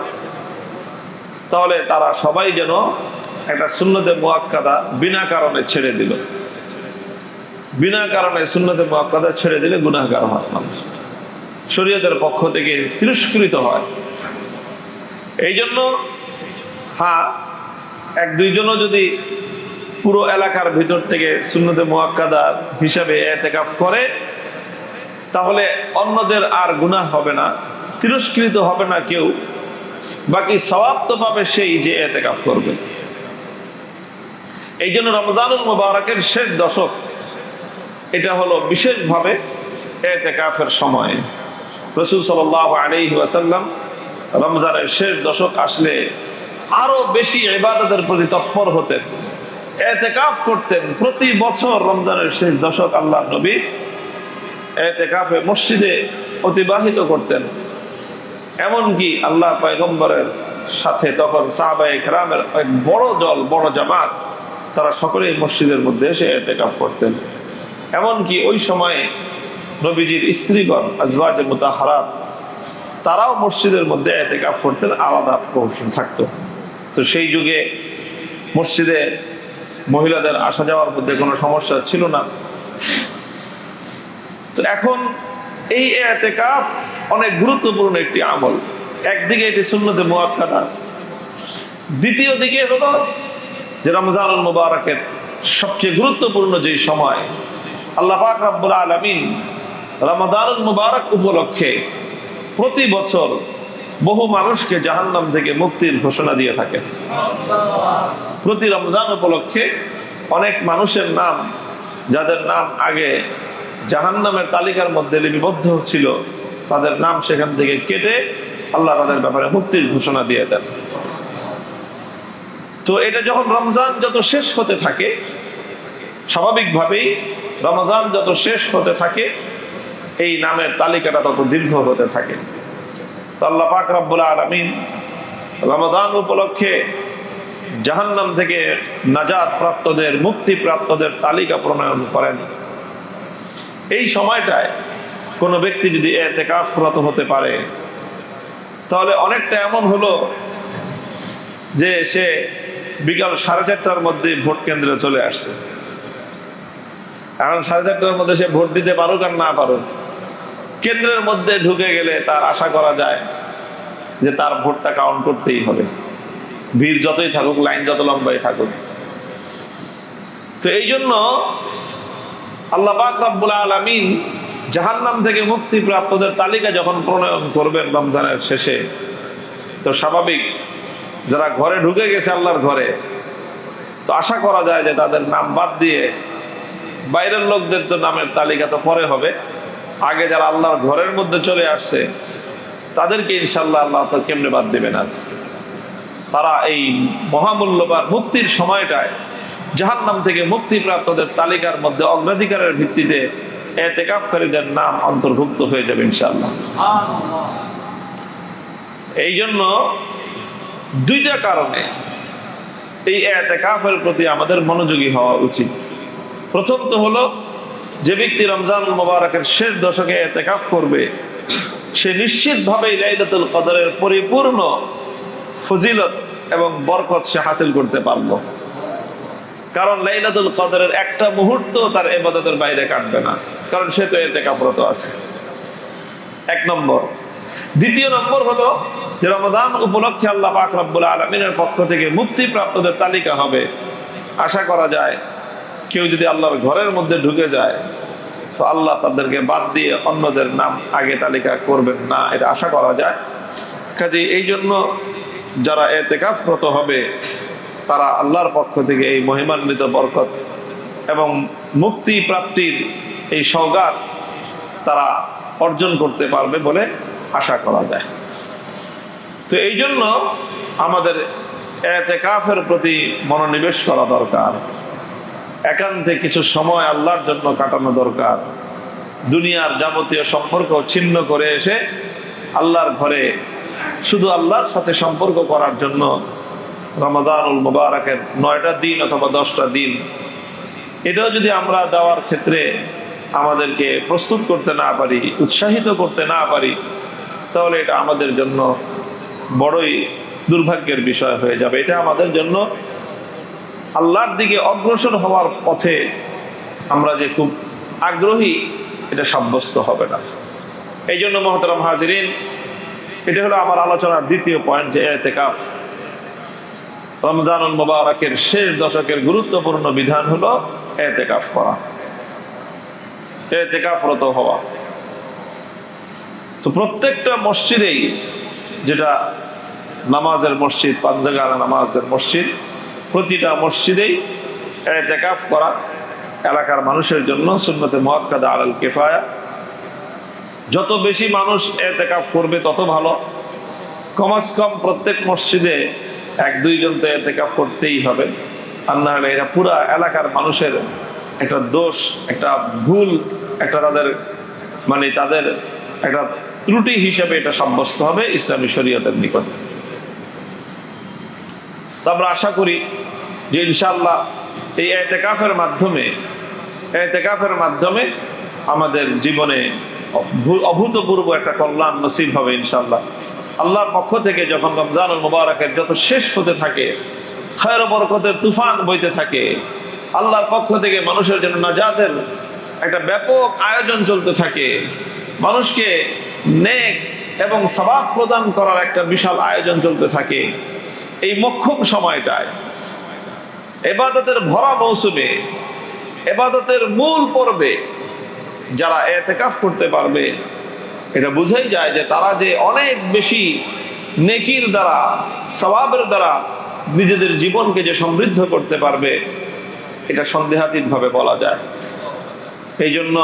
তাহলে তারা সবাই যেন একটা সুন্নতে মুআক্কাদা বিনা কারণে ছেড়ে দিল। বিনা কারণে সুন্নতে মুআক্কাদা ছেড়ে দিলে গুনাহগার হয় মানুষ, শরীয়তের পক্ষ থেকে তিরস্কৃত হয়। এই জন্য হ্যাঁ, 1-2 জনও যদি পুরো এলাকার ভিতর থেকে সুন্নতে মুআক্কাদা হিসাবে ইতিকাফ করে, তাহলে অন্যদের আর গুনাহ হবে না, তিরস্কৃত হবে না কেউ, বাকি সওয়াব তো পাবে সেই যে ইতিকাফ করবে। এই জন্য রমজানুল মুবারকের শেষ দশক এটা হলো বিশেষভাবে ইতিকাফের সময়। রাসূল সাল্লাল্লাহু আলাইহি ওয়াসাল্লাম রমজানের শেষ দশক আসলে আরো বেশি ইবাদতের প্রতি তৎপর হতেন, ইতিকাফ করতেন। প্রতি বছর রমজানের শেষ দশক আল্লাহর নবী ইতিকাফে মসজিদে অতিবাহিত করতেন। এমনকি আল্লাহ পয়গম্বরের সাথে তখন সাহাবায়ে কেরামের এক বড় দল, বড় জামাত, তারা সকলেই মসজিদের মধ্যে এসে ইতিকাফ করতেন। এমনকি ওই সময়ে নবীজির স্ত্রীগণ আজওয়াজে মুতাহহারাত তারাও মসজিদের মধ্যে ইতিকাফ করতেন, আলাদা কৌশল থাকতো। তো সেই যুগে মসজিদে মহিলাদের আসা যাওয়ার মধ্যে কোনো সমস্যা ছিল না। তো এখন এই ইতিকাফ অনেক গুরুত্বপূর্ণ একটি আমল। একদিকে এটি সুন্নতে মুআক্কাদা, দ্বিতীয় দিকে হলো যে রমজানুল মুবারকের সবচেয়ে গুরুত্বপূর্ণ যে সময় আল্লাহ পাক রব্বুল আলামিন রমজানুল মুবারক উপলক্ষে প্রতি বছর বহু মানুষকে জাহান্নাম থেকে মুক্তির ঘোষণা দিয়ে থাকে। প্রতি রমজান উপলক্ষে অনেক মানুষের নাম, যাদের নাম আগে জাহান্নামের তালিকার মধ্যে লিপিবদ্ধ ছিল, তাদের নাম সেখান থেকে কেটে আল্লাহ তাদের ব্যাপারে মুক্তির ঘোষণা দিয়ে দেন। তো এটা যখন রমজান যত শেষ হতে থাকে, স্বাভাবিকভাবেই রমজান যত শেষ হতে থাকে এই নামের তালিকাটা তত দীর্ঘ হতে থাকে। তো আল্লাহ পাক রব্বুল আলামিন রমজান উপলক্ষে জাহান্নাম থেকে নাজাত প্রাপ্তদের, মুক্তি প্রাপ্তদের তালিকা প্রণয়ন করেন। এই সময়টায় কোনো ব্যক্তি যদি ইতিকাফরত হতে পারে তাহলে অনেকটা এমন হলো যে সে বিকাল 4:30টার মধ্যে ভোট কেন্দ্রে চলে আসছে। এখন 4:30টার মধ্যে সে ভোট দিতে পারুক আর না পারুক, কেন্দ্রের মধ্যে ঢুকে গেলে তার আশা করা যায় যে তার ভোটটা কাউন্ট করতেই হবে, ভিড় যতই থাকুক, লাইন যত লম্বাই থাকুক। তো এই জন্য আল্লাহ পাক রব্বুল আলামিন জাহান্নাম থেকে মুক্তি প্রাপ্তদের তালিকা যখন প্রণয়ন করবেন রমজানের শেষে, তো স্বাভাবিক যারা ঘরে ঢুকে গেছে আল্লাহর ঘরে, তো আশা করা যায় যে তাদের নাম বাদ দিয়ে বাইরের লোকদের তো নামের তালিকা তো পরে হবে, আগে যারা আল্লাহর ঘরের মধ্যে চলে আসছে তাদেরকে ইনশাল্লাহ আল্লাহ তো কেমনে বাদ দেবে না। তারা এই মহামূল্যবান মুক্তির সময়টায় জাহান্নাম থেকে মুক্তি প্রাপ্তদের তালিকার মধ্যে অগ্রাধিকারের ভিত্তিতে ইতিকাফকারীদের নাম অন্তর্ভুক্ত হয়ে যাবে ইনশাআল্লাহ। এই জন্য দুইটা কারণে এই ইতিকাফের প্রতি আমাদের মনোযোগী হওয়া উচিত। প্রথম তো হলো, যে ব্যক্তি রমজানুল মুবারকের শেষ দশকে ইতিকাফ করবে সে নিশ্চিতভাবে লাইলাতুল কদরের পরিপূর্ণ ফজিলত এবং বরকত সে হাসিল করতে পারলো। কারণ লাইলাতুল কদরের একটা মুহূর্ত তার ইবাদতের বাইরে কাটবে না, কারণ সে তো ইতিকাফরত আছে। এক নম্বর। দ্বিতীয় নম্বর হলো যে রমাদান উপলক্ষে আল্লাহ পাক রব্বুল আলামিনের পক্ষ থেকে মুক্তি প্রাপ্তদের তালিকা হবে। আশা করা যায় কেউ যদি আল্লাহর ঘরের মধ্যে ঢুকে যায় তো আল্লাহ তাদেরকে বাদ দিয়ে অন্যদের নাম আগে তালিকা করবেন না, এটা আশা করা যায়। কাজে এই জন্য যারা ইতিকাফরত হবে তারা আল্লাহর পক্ষ থেকে এই মহিমান্বিত বরকত এবং মুক্তি প্রাপ্তির এই সওগাত তারা অর্জন করতে পারবে বলে আশা করা যায়। তো এই জন্য আমাদের ইতিকাফের প্রতি মনোনিবেশ করা দরকার, একান্তে কিছু সময় আল্লাহর জন্য কাটানো দরকার। দুনিয়ার যাবতীয় সম্পর্ক ছিন্ন করে এসে আল্লাহর ঘরে শুধু আল্লাহর সাথে সম্পর্ক করার জন্য রমাদানুল মুবারকের 9টা দিন অথবা 10টা দিন, এটাও যদি আমরা দেওয়ার ক্ষেত্রে আমাদেরকে প্রস্তুত করতে না পারি, উৎসাহিত করতে না পারি, তাহলে এটা আমাদের জন্য বড়ই দুর্ভাগ্যের বিষয় হয়ে যাবে। এটা আমাদের জন্য আল্লাহর দিকে অগ্রসর হওয়ার পথে আমরা যে খুব আগ্রহী এটা সাব্যস্ত হবে না। এই জন্য মুহতারাম হাজিরিন, এটা হলো আমার আলোচনার দ্বিতীয় পয়েন্ট, যে ইতিকাফ রমজানুল মুবারকের শেষ দশকের গুরুত্বপূর্ণ বিধান হলো ইতিকাফ করা, ইতিকাফরত হওয়া। তো প্রত্যেকটা মসজিদেই, যেটা নামাজের মসজিদ, পাঁচজায়গার নামাজের মসজিদ, প্রতিটা মসজিদেই ইতিকাফ করা এলাকার মানুষের জন্য সুন্নতে মুআক্কাদা আলাল কিফায়া। যত বেশি মানুষ ইতিকাফ করবে তত ভালো। কমাস কম প্রত্যেক মসজিদে 1-2 জন তো ইতিকাফ করতেই হবে, আর না হলে এটা পুরা এলাকার মানুষের একটা দোষ, একটা ভুল, একটা তাদের একটা ত্রুটি হিসেবে এটা সাব্যস্ত হবে ইসলামী শরীয়তের নিকট। তো আমরা আশা করি যে ইনশাআল্লাহ এই ইতিকাফের মাধ্যমে আমাদের জীবনে অভূতপূর্ব একটা কল্যাণ নসিব হবে ইনশাআল্লাহ। আল্লাহর পক্ষ থেকে যখন রমজানুল মুবারকের যত শেষ হতে থাকে, খায়র বরকতের তুফান বইতে থাকে, আল্লাহর পক্ষ থেকে মানুষের জন্য নাজাতের একটা ব্যাপক আয়োজন চলতে থাকে, মানুষকে নেক এবং সওয়াব প্রদান করার একটা বিশাল আয়োজন চলতে থাকে, এই মোক্ষম সময়টায় ইবাদতের ভরা মৌসুমে, ইবাদতের মূল পর্বে যারা ইতিকাফ করতে পারবে, এটা বুঝাই যায় যে তারা যে অনেক বেশি নেকির দ্বারা, সওয়াবের দ্বারা নিজেদের জীবনকে যে সমৃদ্ধ করতে পারবে, এটা সন্দেহাতীতভাবে বলা যায়। এই জন্য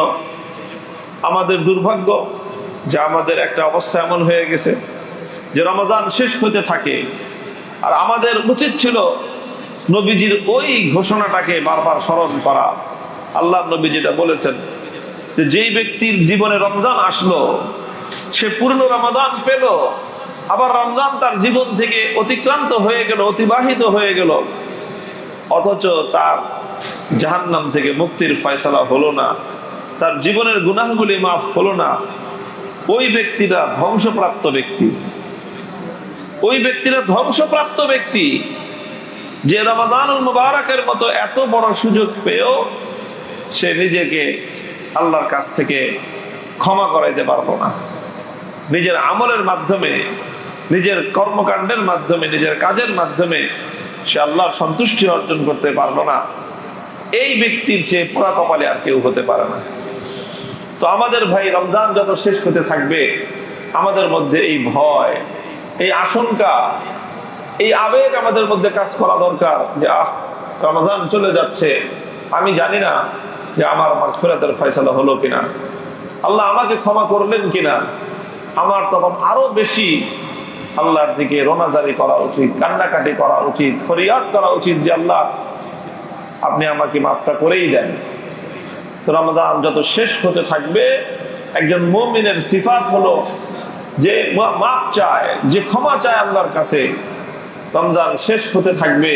আমাদের দুর্ভাগ্য যে আমাদের একটা অবস্থা এমন হয়ে গেছে যে রমজান শেষ হতে থাকে, আর আমাদের উচিত ছিল নবীজির ওই ঘোষণাটাকে বারবার স্মরণ করা। আল্লাহ নবী যেটা বলেছেন যে যেই ব্যক্তির জীবনে রমজান আসলো, সে পূর্ণ রমজান পেল, আবার রমজান তার জীবন থেকে অতিক্রান্ত হয়ে গেল, অতিবাহিত হয়ে গেল, অথচ তার জাহান্নাম থেকে মুক্তির ফয়সালা হলো না, তার জীবনের গুনাহগুলি মাফ হলো না, ওই ব্যক্তিটা ধ্বংসপ্রাপ্ত ব্যক্তি। ওই ব্যক্তিরা ধ্বংসপ্রাপ্ত ব্যক্তি যে রমাদানুল মুবারকের মতো এত বড় সুযোগ পেয়েও সে নিজেকে আল্লাহর কাছ থেকে ক্ষমা করাইতে পারলো না। নিজের আমলের মাধ্যমে, নিজের কর্মকাণ্ডের মাধ্যমে, নিজের কাজের মাধ্যমে সে আল্লাহর সন্তুষ্টি অর্জন করতে পারলো না। এই ব্যক্তির চেয়ে পোড়া কপালে আর কেউ হতে পারে না। তো আমাদের ভাই, রমজান যত শেষ হতে থাকবে, আমাদের মধ্যে এই ভয়, এই আশঙ্কা, এই আবেগ আমাদের মধ্যে কাজ করা দরকার যে রমজান চলে যাচ্ছে, আমি জানি না যে আমার মাগফিরাতের ফয়সালা হলো কিনা, আল্লাহ আমাকে ক্ষমা করলেন কিনা। আমার তখন আরো বেশি আল্লাহর দিকে রোনাজারি করা উচিত, কান্নাকাটি করা উচিত, ফরিয়াদ করা উচিত যে আল্লাহ আপনি আমাকে মাফটা করেই দেন। তো রমজান যত শেষ হতে থাকবে, একজন মুমিনের সিফাত হলো যে মাফ চায়, যে ক্ষমা চায় আল্লাহর কাছে। রমজান শেষ হতে থাকবে,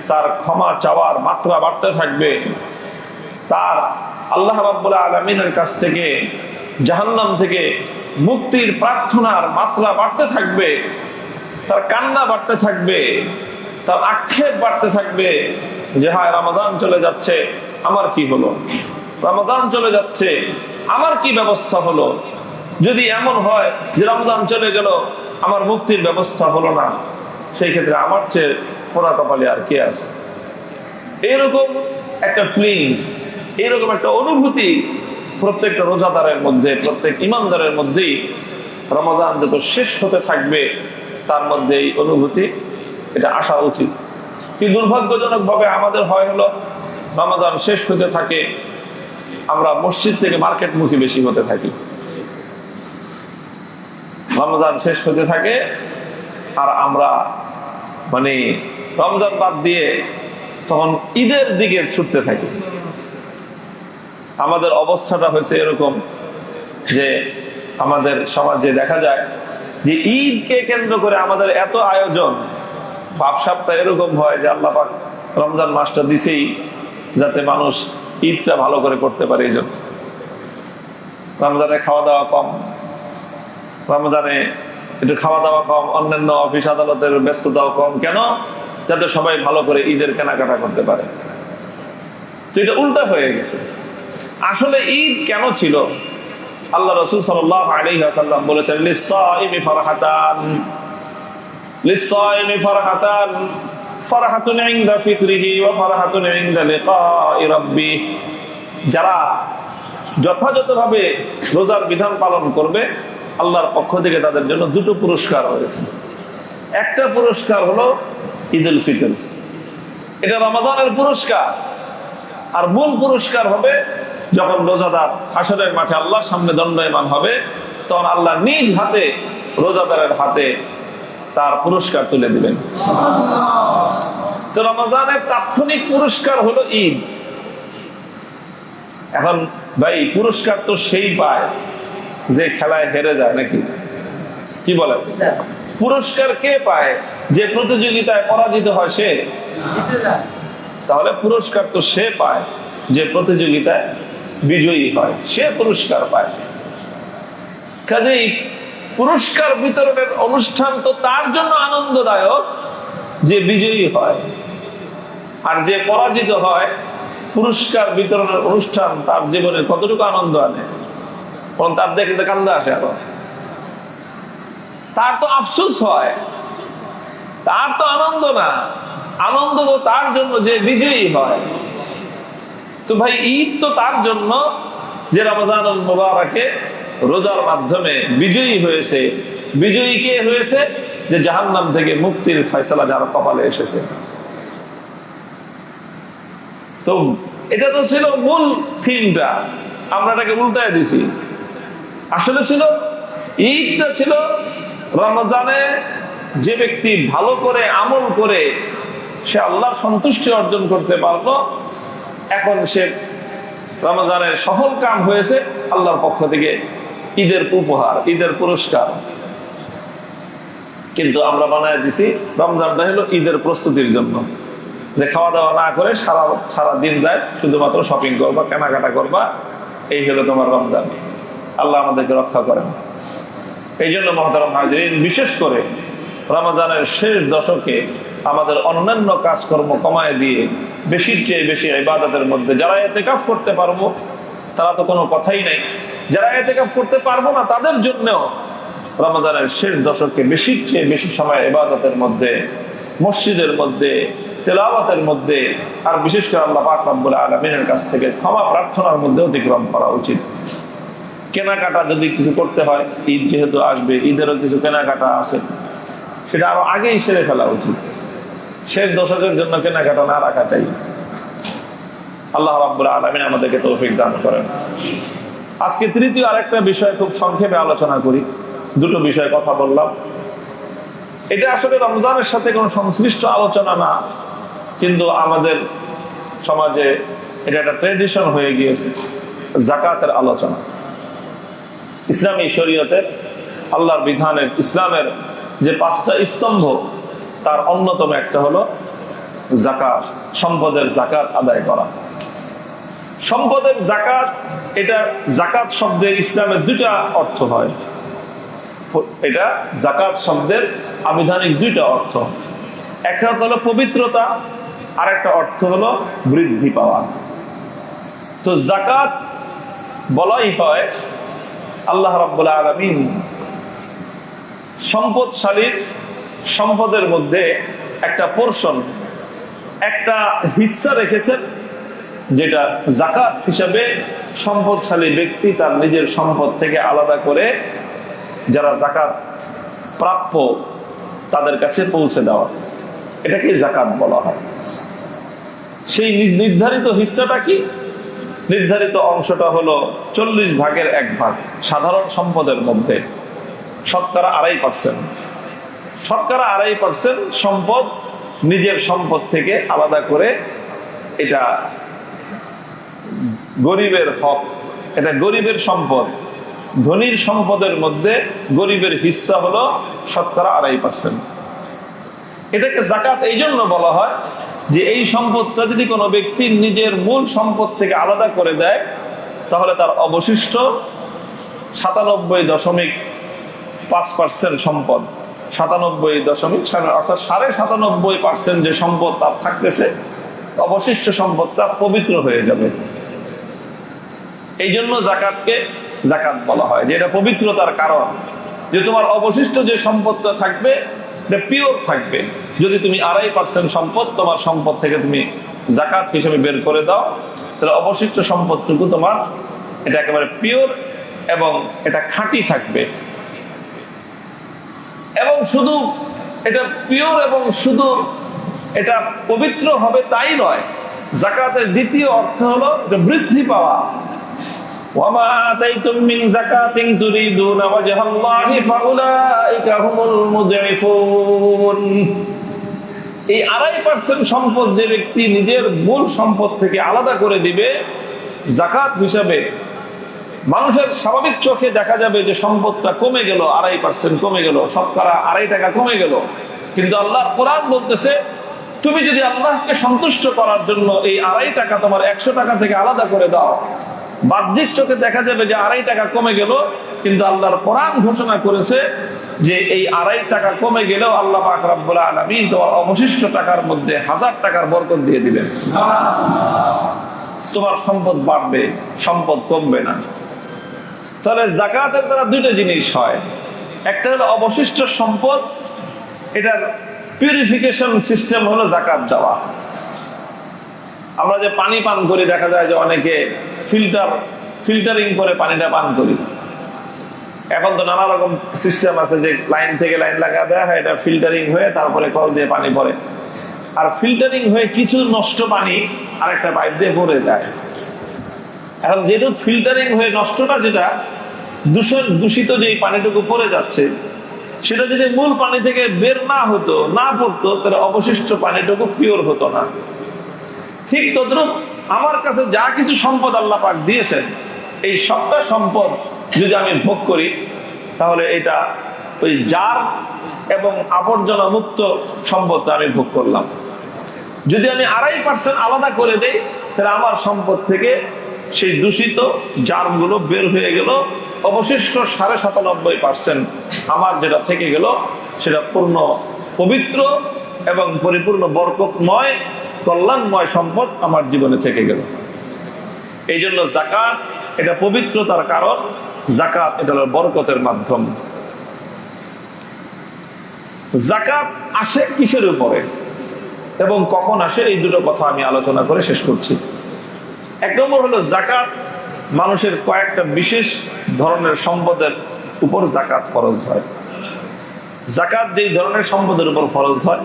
তার ক্ষমা চাওয়ার মাত্রা বাড়তে থাকবে, তার আল্লাহ রাব্বুল আলামিনের কাছ থেকে, জাহান্নাম থেকে মুক্তির প্রার্থনার মাত্রা বাড়তে থাকবে, তার কান্না বাড়তে থাকবে, তার আক্ষেপ বাড়তে থাকবে যে হায় রমজান চলে যাচ্ছে, আমার কি হলো, রমজান চলে যাচ্ছে, আমার কি ব্যবস্থা হলো। যদি এমন হয় যে রমজান চলে গেল, আমার মুক্তির ব্যবস্থা হলো না, সেই ক্ষেত্রে আমার চেয়ে পোড়া কপালে আর কে আছে। এইরকম একটা ফিলিংস, এইরকম একটা অনুভূতি প্রত্যেকটা রোজাদারের মধ্যে, প্রত্যেক ইমানদারের মধ্যেই রমজান যত শেষ হতে থাকবে তার মধ্যে এই অনুভূতি এটা আসা উচিত। কি দুর্ভাগ্যজনক ভাবে আমাদের হয় হলো, রমজান শেষ হতে থাকে, আমরা মসজিদ থেকে মার্কেটমুখী বেশি হতে থাকি। রমজান শেষ হতে থাকে আর আমরা মানে রমজান বাদ দিয়ে তখন ঈদের দিকে ছুটতে থাকি। আমাদের অবস্থাটা হয়েছে এরকম যে আমাদের সমাজে দেখা যায় যে ঈদকে কেন্দ্র করে আমাদের এত আয়োজন, ভাবসাবটা এরকম হয় যে আল্লাহ পাক রমজান মাসটা দিছেই যাতে মানুষ ঈদটা ভালো করে করতে পারে। এই জন্য রমজানে খাওয়া দাওয়া কম, রমজানে একটু খাওয়া দাওয়া কম, অন্যান্য অফিস আদালতের ব্যস্ততাও কম। কেন? যাতে সবাই ভালো করে ঈদের কেনাকাটা করতে পারে। তো এটা উল্টা হয়ে গেছে। আসলে ঈদ কেন ছিল? আল্লাহ রাসূল সাল্লাল্লাহু আলাইহি ওয়াসাল্লাম বলেছেন, লিস-সাইমি ফারহাতান, লিস-সাইমি ফারহাতান, ফারহাতুন ইনদা ফিতরিহি ওয়া ফারহাতুন ইনদা লিকাই রাব্বিহ। যারা যথাযথভাবে রোজার বিধান পালন করবে, আল্লাহর পক্ষ থেকে তাদের জন্য দুটো পুরস্কার রয়েছে। একটা পুরস্কার হলো ঈদুল ফিতর, এটা রমাদানের পুরস্কার। আর মূল পুরস্কার হবে যখন রোজাদার হাসরের মাঠে আল্লাহর সামনে দণ্ডায়মান হবে, তখন আল্লাহ নিজ হাতে রোজাদারের হাতে তার পুরস্কার তুলে দিবেন। তো রমজানের তাৎক্ষণিক পুরস্কার হলো ঈদ। এখন ভাই, পুরস্কার তো সেই পায় যে খেলায় হেরে যায়, নাকি কি বলে? পুরস্কার কে পায়? যে প্রতিযোগিতায় পরাজিত হয় সে। তাহলে পুরস্কার তো সে পায় যে প্রতিযোগিতায় বিজয়ী হয়, সে পুরস্কার পায়। কাজেই পুরস্কার বিতরণের অনুষ্ঠান তো তার জন্য আনন্দদায়ক যে বিজয়ী হয়, আর যে পরাজিত হয়, পুরস্কার বিতরণের অনুষ্ঠান তার জীবনে কতটুকু আনন্দ আনে, কারণ তার দেখতে কান্দা আসে। আবার তার তো আফসোস হয়, তার তো আনন্দ না, আনন্দ তো তার জন্য যে বিজয়ী হয়। তো ভাই, ঈদ তো তার জন্য যে রমজানুল মুবারকে রোজার মাধ্যমে বিজয়ী হয়েছে। বিজয়ী কে হয়েছে? যে জাহান্নাম থেকে মুক্তির ফয়সালা যার কপালে এসেছে। তো এটা তো ছিল মূল থিমটা, আমরা এটাকে উল্টায় দিছি। আসলে ছিল ঈদটা ছিল রমজানে যে ব্যক্তি ভালো করে আমল করে সে আল্লাহর সন্তুষ্টি অর্জন করতে পারলো, এখন সে রমজানের সফল কাম হয়েছে আল্লাহর পক্ষ থেকে ঈদের উপহার, ঈদের পুরস্কার। কিন্তু আমরা বানায় দিছি রমজানটা হলো ঈদের প্রস্তুতির জন্য, যে খাওয়া দাওয়া না করে সারা দিন যায় শুধুমাত্র শপিং করবা, কেনাকাটা করবা, এই হলো তোমার রমজান। আল্লাহ আমাদেরকে রক্ষা করেন। এই জন্য মহতারাম হাজরিন, বিশেষ করে রমজানের শেষ দশকে আমাদের অন্যান্য কাজকর্ম কমায় দিয়ে বেশির চেয়ে বেশি ইবাদতের মধ্যে যারা ইতিকাফ করতে পারবো তারা তো কোনো কথাই নাই, যারা ইতিকাফ করতে পারবো না তাদের জন্যও রমজানের শেষ দশকে বেশির চেয়ে বেশি সময় ইবাদতের মধ্যে, মসজিদের মধ্যে, তেলাওয়াতের মধ্যে, আর বিশেষ করে আল্লাহ পাক রব্বুল আলামিনের কাছ থেকে ক্ষমা প্রার্থনার মধ্যে অতিক্রম করা উচিত। কেনাকাটা যদি কিছু করতে হয়, ঈদ যেহেতু আসবে, ঈদেরও কিছু কেনাকাটা আছে, সেটা আরো আগেই সেরে ফেলা উচিত। শেষ দশকের জন্য কেনাকাটা না রাখা চাই। আল্লাহ রাব্বুল আলামিন আমাদেরকে তৌফিক দান করেন। আজকে তৃতীয় আরেকটা বিষয় খুব সংক্ষেপে আলোচনা করি। দুটো বিষয়ে কথা বললাম, এটা আসলে রমজানের সাথে কোনো সংশ্লিষ্ট আলোচনা না, কিন্তু আমাদের সমাজে এটা একটা ট্রেডিশন হয়ে গিয়েছে, যাকাতের আলোচনা। ইসলামী শরীয়তের, আল্লাহর বিধানের, ইসলামের যে 5টা স্তম্ভ তার অন্যতম একটা হলো যাকাত, সম্পদের যাকাত আদায় করা। সম্পদের যাকাত, এটা যাকাত শব্দের ইসলামের 2টা অর্থ হয়। এটা যাকাত শব্দের আবিধানিক 2টা অর্থ। একটা অর্থ হলো পবিত্রতা, আর একটা অর্থ হলো বৃদ্ধি পাওয়া। তো যাকাত বলাই হয় আল্লাহ রাব্বুল আলামিন সম্পদশালীর সম্পদের মধ্যে একটা পোরশন, একটা হিস্সা রেখেছেন, যেটা যাকাত হিসাবে সম্পদশালী ব্যক্তি তার নিজের সম্পদ থেকে আলাদা করে যারা যাকাত প্রাপ্য তাদের কাছে পৌঁছে দেওয়া, এটাকে যাকাত বলা হয়। সেই নির্ধারিত হিস্সাটা কি? নির্ধারিত অংশটা হলো 40 ভাগের 1 ভাগ। সাধারণ সম্পদের মধ্যে শতকরা 2.5%, শতকরা 2.5% সম্পদ নিজের সম্পদ থেকে আলাদা করে, এটা গরিবের হক, এটা গরিবের সম্পদ। ধনীর সম্পদের মধ্যে গরিবের হিস্সা হলো শতকরা 2.5%। এটাকে যাকাত এই জন্য বলা হয় যে এই সম্পদটা যদি কোনো ব্যক্তি নিজের মূল সম্পদ থেকে আলাদা করে দেয়, তাহলে তার অবশিষ্ট 97.5% সম্পদ, 97.7 অর্থাৎ 97.5% যে সম্পদ তার থাকতেছে, অবশিষ্ট সম্পদটা পবিত্র হয়ে যাবে। এই জন্য যাকাতকে যাকাত বলা হয়, যে এটা পবিত্রতার কারণ, যে তোমার অবশিষ্ট যে সম্পদটা থাকবে এটা পিওর থাকবে। যদি তুমি 2.5% সম্পদ তোমার সম্পদ থেকে তুমি যাকাত হিসেবে বের করে দাও, তাহলে অবশিষ্ট সম্পদটুকু তোমার এটা একেবারে পিওর এবং এটা খাঁটি থাকবে। এবং শুধু এটা পিওর এবং শুধু এটা পবিত্র হবে তাই নয়, যাকাতের দ্বিতীয় অর্থ হলো এটা বৃদ্ধি পাওয়া। ওয়ামা আতাইতুম মিন যাকাতিন তুরিদুনা ওয়াজহাল্লাহি ফাউলাইকা হুমুল মুযইফুন। এই 2.5% সম্পদ যে ব্যক্তি নিজের মূল সম্পদ থেকে আলাদা করে দিবে যাকাত হিসাবে, মানুষের স্বাভাবিক চোখে দেখা যাবে যে সম্পদটা কমে গেল, 2.5% কমে গেল, শতকরা 2.5 টাকা কমে গেল। কিন্তু আল্লাহর কোরআন বলতেছে, তুমি যদি আল্লাহকে সন্তুষ্ট করার জন্য এই 2.5 টাকা তোমার 100 টাকা থেকে আলাদা করে দাও, বাহ্যিক চোখে দেখা যাবে যে 2.5 টাকা কমে গেল, কিন্তু আল্লাহর কোরআন ঘোষণা করেছে যে এই 2.5 টাকা কমে গেলেও আল্লাহ পাক রব্বুল আলামিন তোমার অবশিষ্ট টাকার মধ্যে 1000 টাকার বরকত দিয়ে দিবেন। তোমার সম্পদ বাড়বে, সম্পদ কমবে না। তাহলে যাকাতের দ্বারা 2টা জিনিস হয়। একটা হলো অবশিষ্ট সম্পদ, এটার পিউরিফিকেশন সিস্টেম হলো যাকাত দেওয়া। আমরা যে পানি পান করি, দেখা যায় যে অনেকে ফিল্টারিং করে পানিটা পান করি। এখন তো নানা রকম সিস্টেম আছে, যে লাইন থেকে লাইন লাগা দেওয়া হয়, এটা ফিল্টারিং হয়ে তারপরে কল দিয়ে পানি পড়ে। আর ফিল্টারিং হয়ে কিছু নষ্ট পানি আরেকটা পাইপ দিয়ে ভরে যায়। এখন যেটুকু ফিল্টারিং হয়ে নষ্টটা যেটা, দূষিত যে পানিটুকু পড়ে যাচ্ছে সেটা যদি মূল পানি থেকে বের না হতো, না পড়তো, তাহলে অবশিষ্ট পানিটুকু পিওর হতো না। ঠিক তদ্রুপ আমার কাছে যা কিছু সম্পদ আল্লাহ পাক দিয়েছেন, এই সবটা সম্পদ যদি আমি ভোগ করি, তাহলে এটা ওই জার এবং আবর্জনা মুক্ত সম্পদটা আমি ভোগ করলাম। যদি আমি 2.5% আলাদা করে দেই, তাহলে আমার সম্পদ থেকে সেই দূষিত জারগুলো বের হয়ে গেল, অবশিষ্ট 97.5% আমার যেটা থেকে গেল সেটা পূর্ণ পবিত্র এবং পরিপূর্ণ বরকতময় কল্যাণময় সম্পদ আমার জীবনে থেকে গেল। এই জন্য যাকাত এটা পবিত্রতার কারণ, যাকাত এটা হলো বরকতের মাধ্যম। যাকাত আসে কিসের উপরে এবং কখন আসে, এই দুটো কথা আমি আলোচনা করে শেষ করছি। 1 নম্বর হলো যাকাত মানুষের কয়েকটা বিশেষ ধরনের সম্পদের উপর যাকাত ফরজ হয়। যাকাত যেই ধরনের সম্পদের উপর ফরজ হয়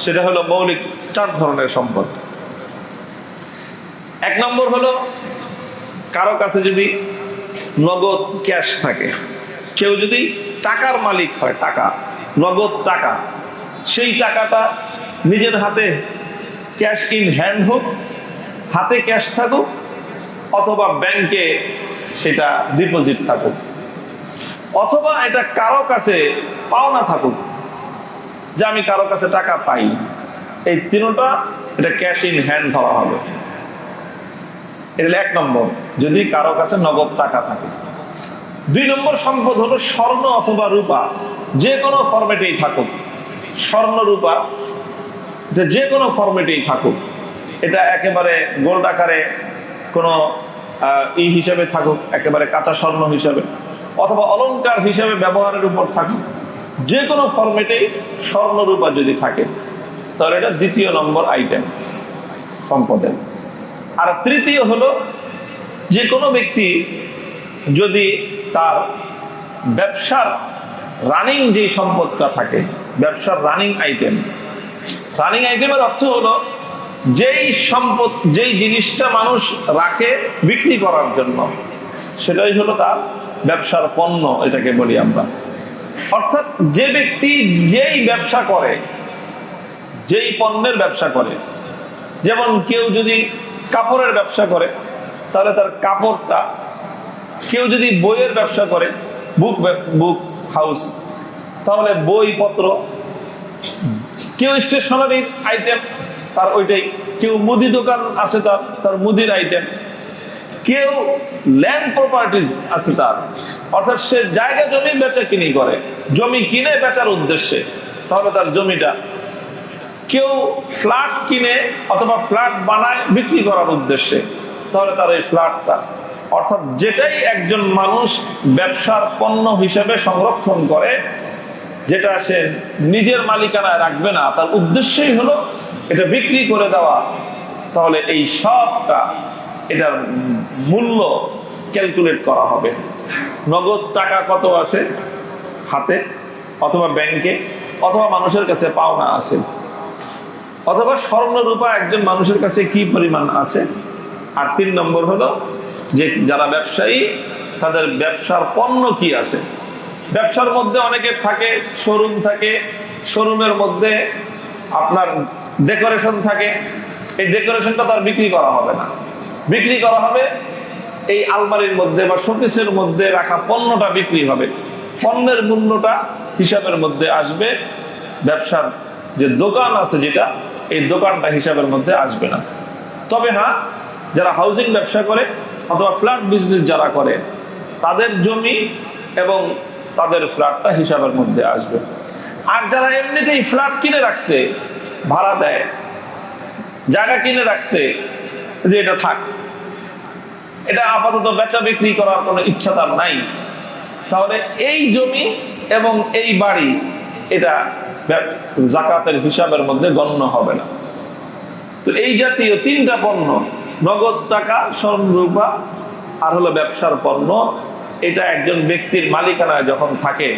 সেটা হলো মৌলিক 4 ধরনের সম্পদ। 1 নম্বর হলো কারো কাছে যদি নগদ ক্যাশ থাকে, কেউ যদি টাকার মালিক হয়, টাকা, নগদ টাকা, সেই টাকাটা নিজের হাতে ক্যাশ ইন হ্যান্ড হোক, হাতে ক্যাশ থাকুক, অথবা ব্যাংকে সেটা ডিপোজিট থাকুক, অথবা এটা কারো কাছে পাওনা থাকুক, যে আমি কারো কাছে টাকা পাই, এই তিনটা এটা ক্যাশ ইন হ্যান্ড ধরা হবে। এটা 1 নম্বর, যদি কারো কাছে নগদ টাকা থাকে। 2 নম্বর সম্পদ হলো স্বর্ণ অথবা রূপা, যে কোনো ফরম্যাটেই থাকুক, স্বর্ণ রূপা এটা যে কোনো ফরম্যাটেই থাকুক, এটা একেবারে গোল্ড আকারে কোনো হিসাবে থাকুক, একেবারে কাঁচা স্বর্ণ হিসাবে, অথবা অলংকার হিসাবে ব্যবহারের উপর থাকুক, যে কোনো ফরম্যাটেই স্বর্ণ রূপা যদি থাকে, তাহলে এটা 2য় নম্বর আইটেম সম্পদের। আর 3য় হলো যে কোনো ব্যক্তি যদি তার ব্যবসার রানিং যে সম্পদটা থাকে, ব্যবসার রানিং আইটেমের অর্থ হলো যেই সম্পদ, যেই জিনিসটা মানুষ রাখে বিক্রি করার জন্য, সেটাই হলো তার ব্যবসার পণ্য, এটাকে বলি আমরা। অর্থাৎ যে ব্যক্তি যেই ব্যবসা করে, যেই পণ্যের ব্যবসা করে, যেমন কেউ যদি কাপড়ের ব্যবসা করে তাহলে তার কাপড়টা, কেউ যদি বইয়ের ব্যবসা করে, বুক হাউস, তাহলে বইপত্র, কেউ স্টেশনারি আইটেম তার ওইটাই, কেউ মুদি দোকান আছে তার মুদির আইটেম, কেউ ল্যান্ড প্রপার্টিজ আছে তার, অর্থাৎ সে জায়গা জমি বেচা কিনি করে, জমি কিনে বেচার উদ্দেশ্যে, তাহলে তার জমিটা, কেউ ফ্ল্যাট কিনে অথবা ফ্ল্যাট বানায় বিক্রি করার উদ্দেশ্যে, তাহলে তার এই ফ্ল্যাটটা, অর্থাৎ যেটাই একজন মানুষ ব্যবসার পণ্য হিসেবে সংরক্ষণ করে, যেটা সে নিজের মালিকানায় রাখবে না, তার উদ্দেশ্যই হলো এটা বিক্রি করে দেওয়া, তাহলে এই সবটা এটার মূল্য ক্যালকুলেট করা হবে। নগদ টাকা কত আছে হাতে, অথবা ব্যাংকে, অথবা মানুষের কাছে পাওনা আছে, অথবা স্বর্ণ রূপা একজন মানুষের কাছে কি পরিমাণ আছে। আর 3 নম্বর হলো যে যারা ব্যবসায়ী, তাদের ব্যবসার পণ্য কি আছে। ব্যবসার মধ্যে অনেকের থাকে শোরুম থাকে, শোরুমের মধ্যে আপনার ডেকোরেশন থাকে, এই ডেকোরেশনটা তার বিক্রি করা হবে না, বিক্রি করা হবে এই আলমারির মধ্যে বা শোকেসের মধ্যে রাখা পণ্যটা বিক্রি হবে, পণ্যের মূল্যটা হিসাবের মধ্যে আসবে, ব্যবসার যে দোকান আছে যেটা, এই দোকানটা হিসাবের মধ্যে আসবে না। তবে হ্যাঁ, যারা হাউজিং ব্যবসা করে অথবা ফ্ল্যাট বিজনেস যারা করে, তাদের জমি এবং তাদের ফ্ল্যাটটা হিসাবের মধ্যে আসবে। আর যারা এমনিতেই ফ্ল্যাট কিনে রাখছে, ভাড়া দেয়, জায়গা কিনে রাখছে যে এটা থাক, এটা আপাতত বেচা বিক্রি করার কোনো ইচ্ছা তার নাই, তাহলে এই জমি এবং এই বাড়ি এটা যাকাতের হিসাবের মধ্যে গণ্য হবে না। তো এই জাতীয় 3টা পণ্য, নগদ টাকা, স্বর্ণ রূপা আর হলো ব্যবসার পণ্য, এটা একজন ব্যক্তির মালিকানায় যখন থাকে,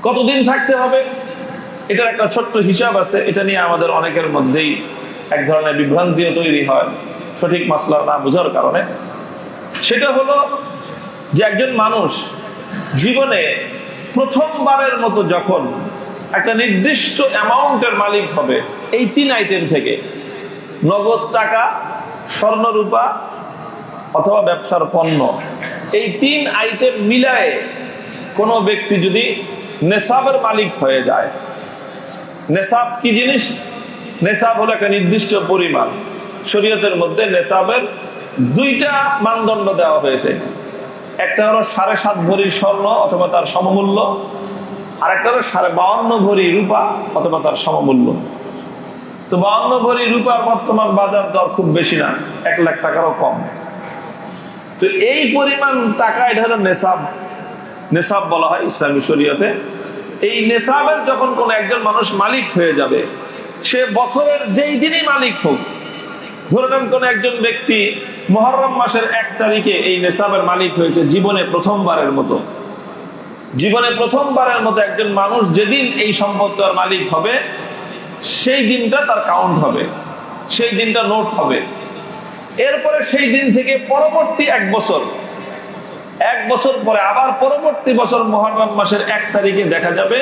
কতদিন থাকতে হবে এটার একটা ছোট্ট হিসাব আছে। এটা নিয়ে আমাদের অনেকের মধ্যেই এক ধরনের বিভ্রান্তিও তৈরি হয় সঠিক মাসলা না বোঝার কারণে। সেটা হলো যে একজন মানুষ জীবনে প্রথমবারের মতো যখন একটা নির্দিষ্ট অ্যামাউন্টের মালিক হবে এই 3 আইটেম থেকে, নগদ টাকা, স্বর্ণরূপা অথবা ব্যবসার পণ্য, এই 3 আইটেম মিলায়ে কোনো ব্যক্তি যদি নেশাবের মালিক হয়ে যায়। নেশাব কি জিনিস? নেশাব হলো একটা নির্দিষ্ট পরিমাণ। শরীয়তের মধ্যে নেশাবের 2টা মানদণ্ড দেওয়া হয়েছে। একটা হলো 7.5 ভরি স্বর্ণ অথবা তার সমমূল্য, আর একটা হলো 52.5 ভরি রূপা অথবা তার সমমূল্য। তো 52 ভরি রূপার বর্তমান বাজার দর খুব বেশি না, 1 লাখ টাকারও কম। তো এই পরিমাণ টাকা, এটা হলো নেশাব। নেশাব বলা হয় ইসলামী শরীয়তে। এই নেশাবের যখন কোন একজন মানুষ মালিক হয়ে যাবে, সে বছরের যেই দিনই মালিক হোক, ধরে নেন কোন একজন ব্যক্তি মুহররম মাসের 1 তারিখে এই নেশাবের মালিক হয়েছে জীবনে প্রথমবারের মতো। জীবনে প্রথমবারের মতো একজন মানুষ যেদিন এই সম্পত্তির মালিক হবে, সেই দিনটা তার কাউন্ট হবে, সেই দিনটা নোট হবে। এরপরে সেই দিন থেকে পরবর্তী 1 বছর, 1 বছর পরে আবার পরবর্তী বছর মুহররম মাসের 1 তারিখে দেখা যাবে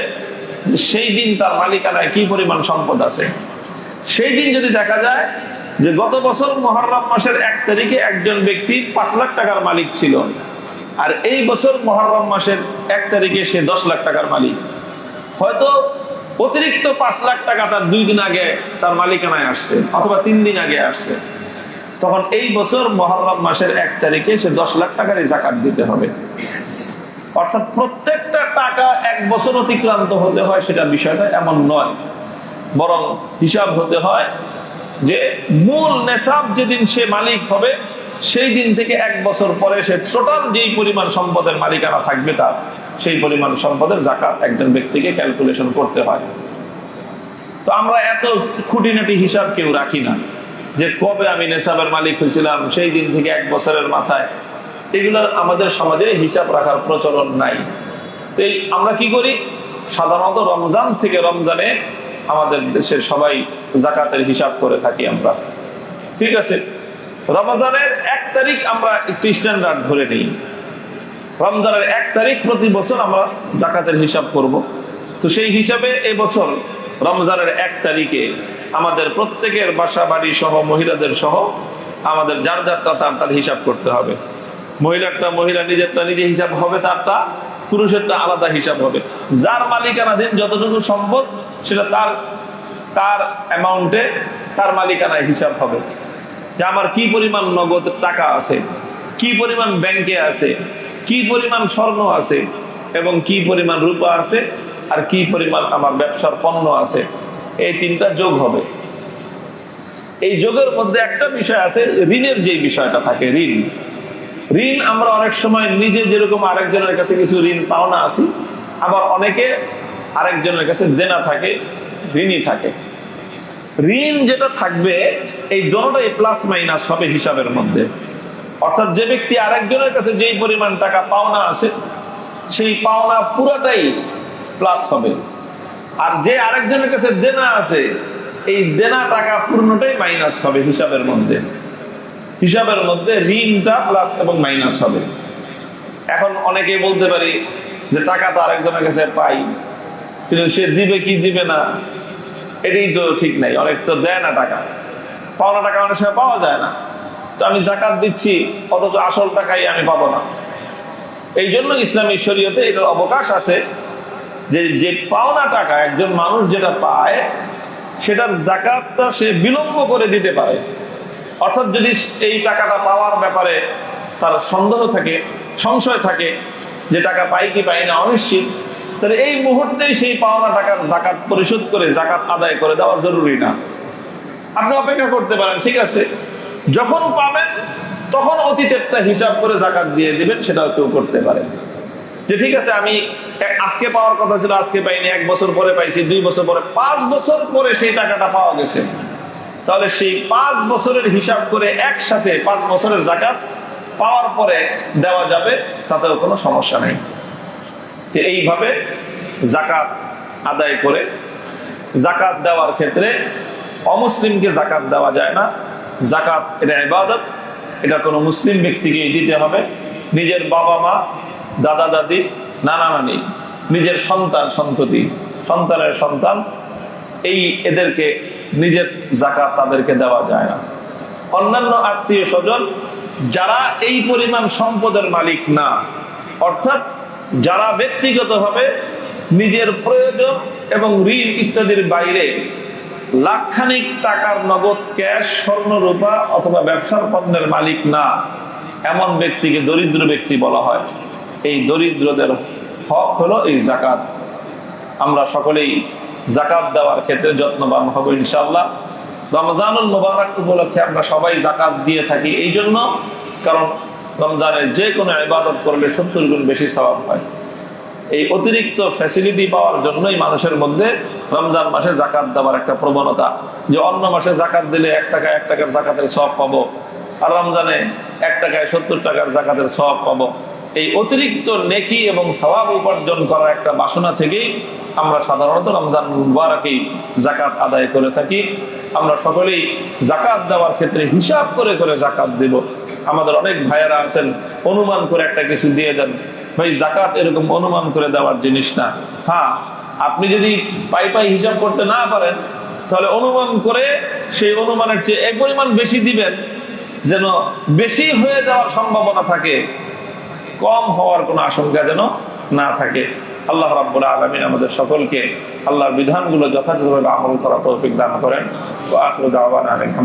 যে সেই দিন তার মালিকানায় কি পরিমাণ সম্পদ আছে। সেই দিন যদি দেখা যায় যে গত বছর মুহররম মাসের 1 তারিখে একজন ব্যক্তি 5 লাখ টাকার মালিক ছিল, আর এই বছর মুহররম মাসের 1 তারিখে সে 10 লাখ টাকার মালিক, হয়তো অতিরিক্ত 5 লাখ টাকা তার 2 দিন আগে তার মালিকানায় আসছে অথবা 3 দিন আগে আসছে, তখন এই বছর মুহররম মাসের 1 তারিখে সে 10 লাখ টাকারই যাকাত দিতে হবে। অর্থাৎ প্রত্যেকটা টাকা 1 বছর অতিক্রান্ত হতে হয়, সেটা বিষয়টা এমন নয়, বরং হিসাব হতে হয় যে মূল নেশাব যেদিন সে মালিক হবে সেই দিন থেকে 1 বছর পরে সে টোটাল যেই পরিমাণ সম্পদের মালিকানা থাকবে তার সেই পরিমাণ সম্পদের যাকাত একজন ব্যক্তিকে ক্যালকুলেশন করতে হয়। তো আমরা এত খুঁটিনাটি হিসাব কেউ রাখি না যে কবে আমি নেশাবের মালিক হয়েছিলাম, সেই দিন থেকে 1 বছরের মাথায়, এগুলোর আমাদের সমাজে হিসাব রাখার প্রচলন নাই। তো আমরা কি করি, সাধারণত রমজান থেকে রমজানে আমাদের দেশের সবাই যাকাতের হিসাব করে থাকি আমরা। ঠিক আছে, রমজানের 1 তারিখ আমরা একটু স্ট্যান্ডার্ড ধরে নিই। রমজানের 1 তারিখ প্রতি বছর আমরা যাকাতের হিসাব করব। তো সেই হিসাবে এবছর রমজানের 1 তারিখে আমাদের প্রত্যেকের বাসা বাড়ি সহ মহিলাদের সহ আমাদের যার যারটা তার হিসাব করতে হবে। মহিলারটা মহিলা নিজেরটা নিজে হিসাব হবে, তারটা পুরুষেরটা আলাদা হিসাব হবে। যার মালিকানাধীন যতটুকু সম্পদ সেটা তার অ্যামাউন্টে তার মালিকানায় হিসাব হবে, যে আমার কি পরিমাণ নগদ টাকা আছে, কি পরিমাণ ব্যাংকে আছে, কি পরিমাণ স্বর্ণ আছে, এবং কি পরিমাণ রূপা আছে, আর কি পরিমাণ আমার ব্যবসার পণ্য আছে। এই 3টা যোগ হবে। এই যোগের মধ্যে একটা বিষয় আছে, ঋণের যে বিষয়টা থাকে, ঋণ আমরা অনেক সময় নিজে যেরকম আরেকজনের কাছে কিছু ঋণ পাওনা আছি, আবার অনেকে আরেকজনের কাছে দেনা থাকে, ঋণই থাকে। ঋণ যেটা থাকবে এই দোনোটাই প্লাস মাইনাস হবে হিসাবের মধ্যে। অর্থাৎ যে ব্যক্তি আরেকজনের কাছে যেই পরিমাণ টাকা পাওনা আছে সেই পাওনা পুরোটাই প্লাস হবে, আর যে আরেকজনের কাছে দেনা আছে এই দেনা টাকা পূর্ণটাই মাইনাস হবে হিসাবের মধ্যে। হিসাবের মধ্যে ঋণটা প্লাস এবং মাইনাস হবে। এখন অনেকেই বলতে পারি যে টাকা তো আরেকজনের কাছে পাই, কিন্তু সে দিবে কি দিবে না এটাই তো ঠিক নাই। অনেক তো দেয় না টাকা, পাওনা টাকা অনেক সময় পাওয়া যায় না। তো আমি যাকাত দিচ্ছি অথচ আসল টাকাই আমি পাবো না। এই জন্য ইসলামী শরীয়তে এটার অবকাশ আছে যে পাওনা টাকা একজন মানুষ যেটা পায় সেটার যাকাতটা সে বিলম্ব করে দিতে পারে। অর্থাৎ যদি এই টাকাটা পাওয়ার ব্যাপারে তার সন্দেহ থাকে, সংশয় থাকে, যে টাকা পাই কি পাই না অনিশ্চিত, তাহলে এই মুহূর্তেই সেই পাওনা টাকার যাকাত পরিশোধ করে যাকাত আদায় করে দেওয়া জরুরি না। আপনি অপেক্ষা করতে পারেন, ঠিক আছে, যখন পাবেন তখন অতীতেরটা হিসাব করে যাকাত দিয়ে দিবেন, সেটাও কেউ করতে পারে। যে ঠিক আছে আমি আজকে পাওয়ার কথা ছিল আজকে পাইনি, 1 বছর পরে পাইছি, 2 বছর পরে, 5 বছর পরে সেই টাকাটা পাওয়া গেছে, তাহলে সেই 5 বছরের হিসাব করে একসাথে 5 বছরের যাকাত পাওয়ার পরে দেওয়া যাবে, তাতেও কোনো সমস্যা নেই। তো এইভাবে যাকাত আদায় করে, যাকাত দেওয়ার ক্ষেত্রে অমুসলিমকে যাকাত দেওয়া যায় না। যাকাত এটা ইবাদত, এটা কোনো মুসলিম ব্যক্তিকেই দিতে হবে। নিজের বাবা মা, দাদা দাদি, নানা নানি, নিজের সন্তান সন্ততি, সন্তানের সন্তান, এদেরকে নিজের যাকাত তাদেরকে দেওয়া যায় না। অন্যান্য আত্মীয় স্বজন যারা এই পরিমাণ সম্পদের মালিক না, অর্থাৎ যারা ব্যক্তিগতভাবে নিজের প্রয়োজন এবং ঋণ ইত্যাদির বাইরে লাখখানিক টাকার নগদ ক্যাশ, স্বর্ণ রূপা অথবা ব্যবসার পণ্যের মালিক না, এমন ব্যক্তিকে দরিদ্র ব্যক্তি বলা হয়। এই দরিদ্রদের হক হলো এই যাকাত। আমরা সকলেই যাকাত দেওয়ার ক্ষেত্রে যত্নবান হব ইনশাআল্লাহ। রমজানুল মুবারক উপলক্ষে আমরা সবাই যাকাত দিয়ে থাকি এই জন্য, কারণ রমজানের যে কোনো ইবাদত করলে 70 গুণ বেশি সওয়াব হয়। এই অতিরিক্ত ফ্যাসিলিটি পাওয়ার জন্যই মানুষের মধ্যে রমজান মাসে যাকাত দেওয়ার একটা প্রবণতা, যে অন্য মাসে যাকাত দিলে 1 টাকার যাকাতের সওয়াব পাবো, আর রমজানে 1 টাকায় 70 টাকার যাকাতের সওয়াব পাবো। এই অতিরিক্ত নেকি এবং সওয়াব উপার্জন করার একটা বাসনা থেকেই আমরা সাধারণত রমজান মুবারকেই যাকাত আদায় করে থাকি। আমরা সকলেই যাকাত দেওয়ার ক্ষেত্রে হিসাব করে করে যাকাত দেব। আমাদের অনেক ভাইয়েরা আছেন অনুমান করে একটা কিছু দিয়ে দেন। ভাই, যাকাত এরকম অনুমান করে দেওয়ার জিনিস না। হ্যাঁ, আপনি যদি পাই হিসাব করতে না পারেন, তাহলে অনুমান করে সেই অনুমানের চেয়ে এক পরিমাণ বেশি দিবেন, যেন বেশি হয়ে যাওয়ার সম্ভাবনা থাকে, কম হওয়ার কোনো আশঙ্কা যেন না থাকে। আল্লাহ রাব্বুল আলামিন আমাদের সকলকে আল্লাহর বিধানগুলো যথাযথভাবে আমল করার তৌফিক দান করেন। ওয়া আখিরু দাওয়ানা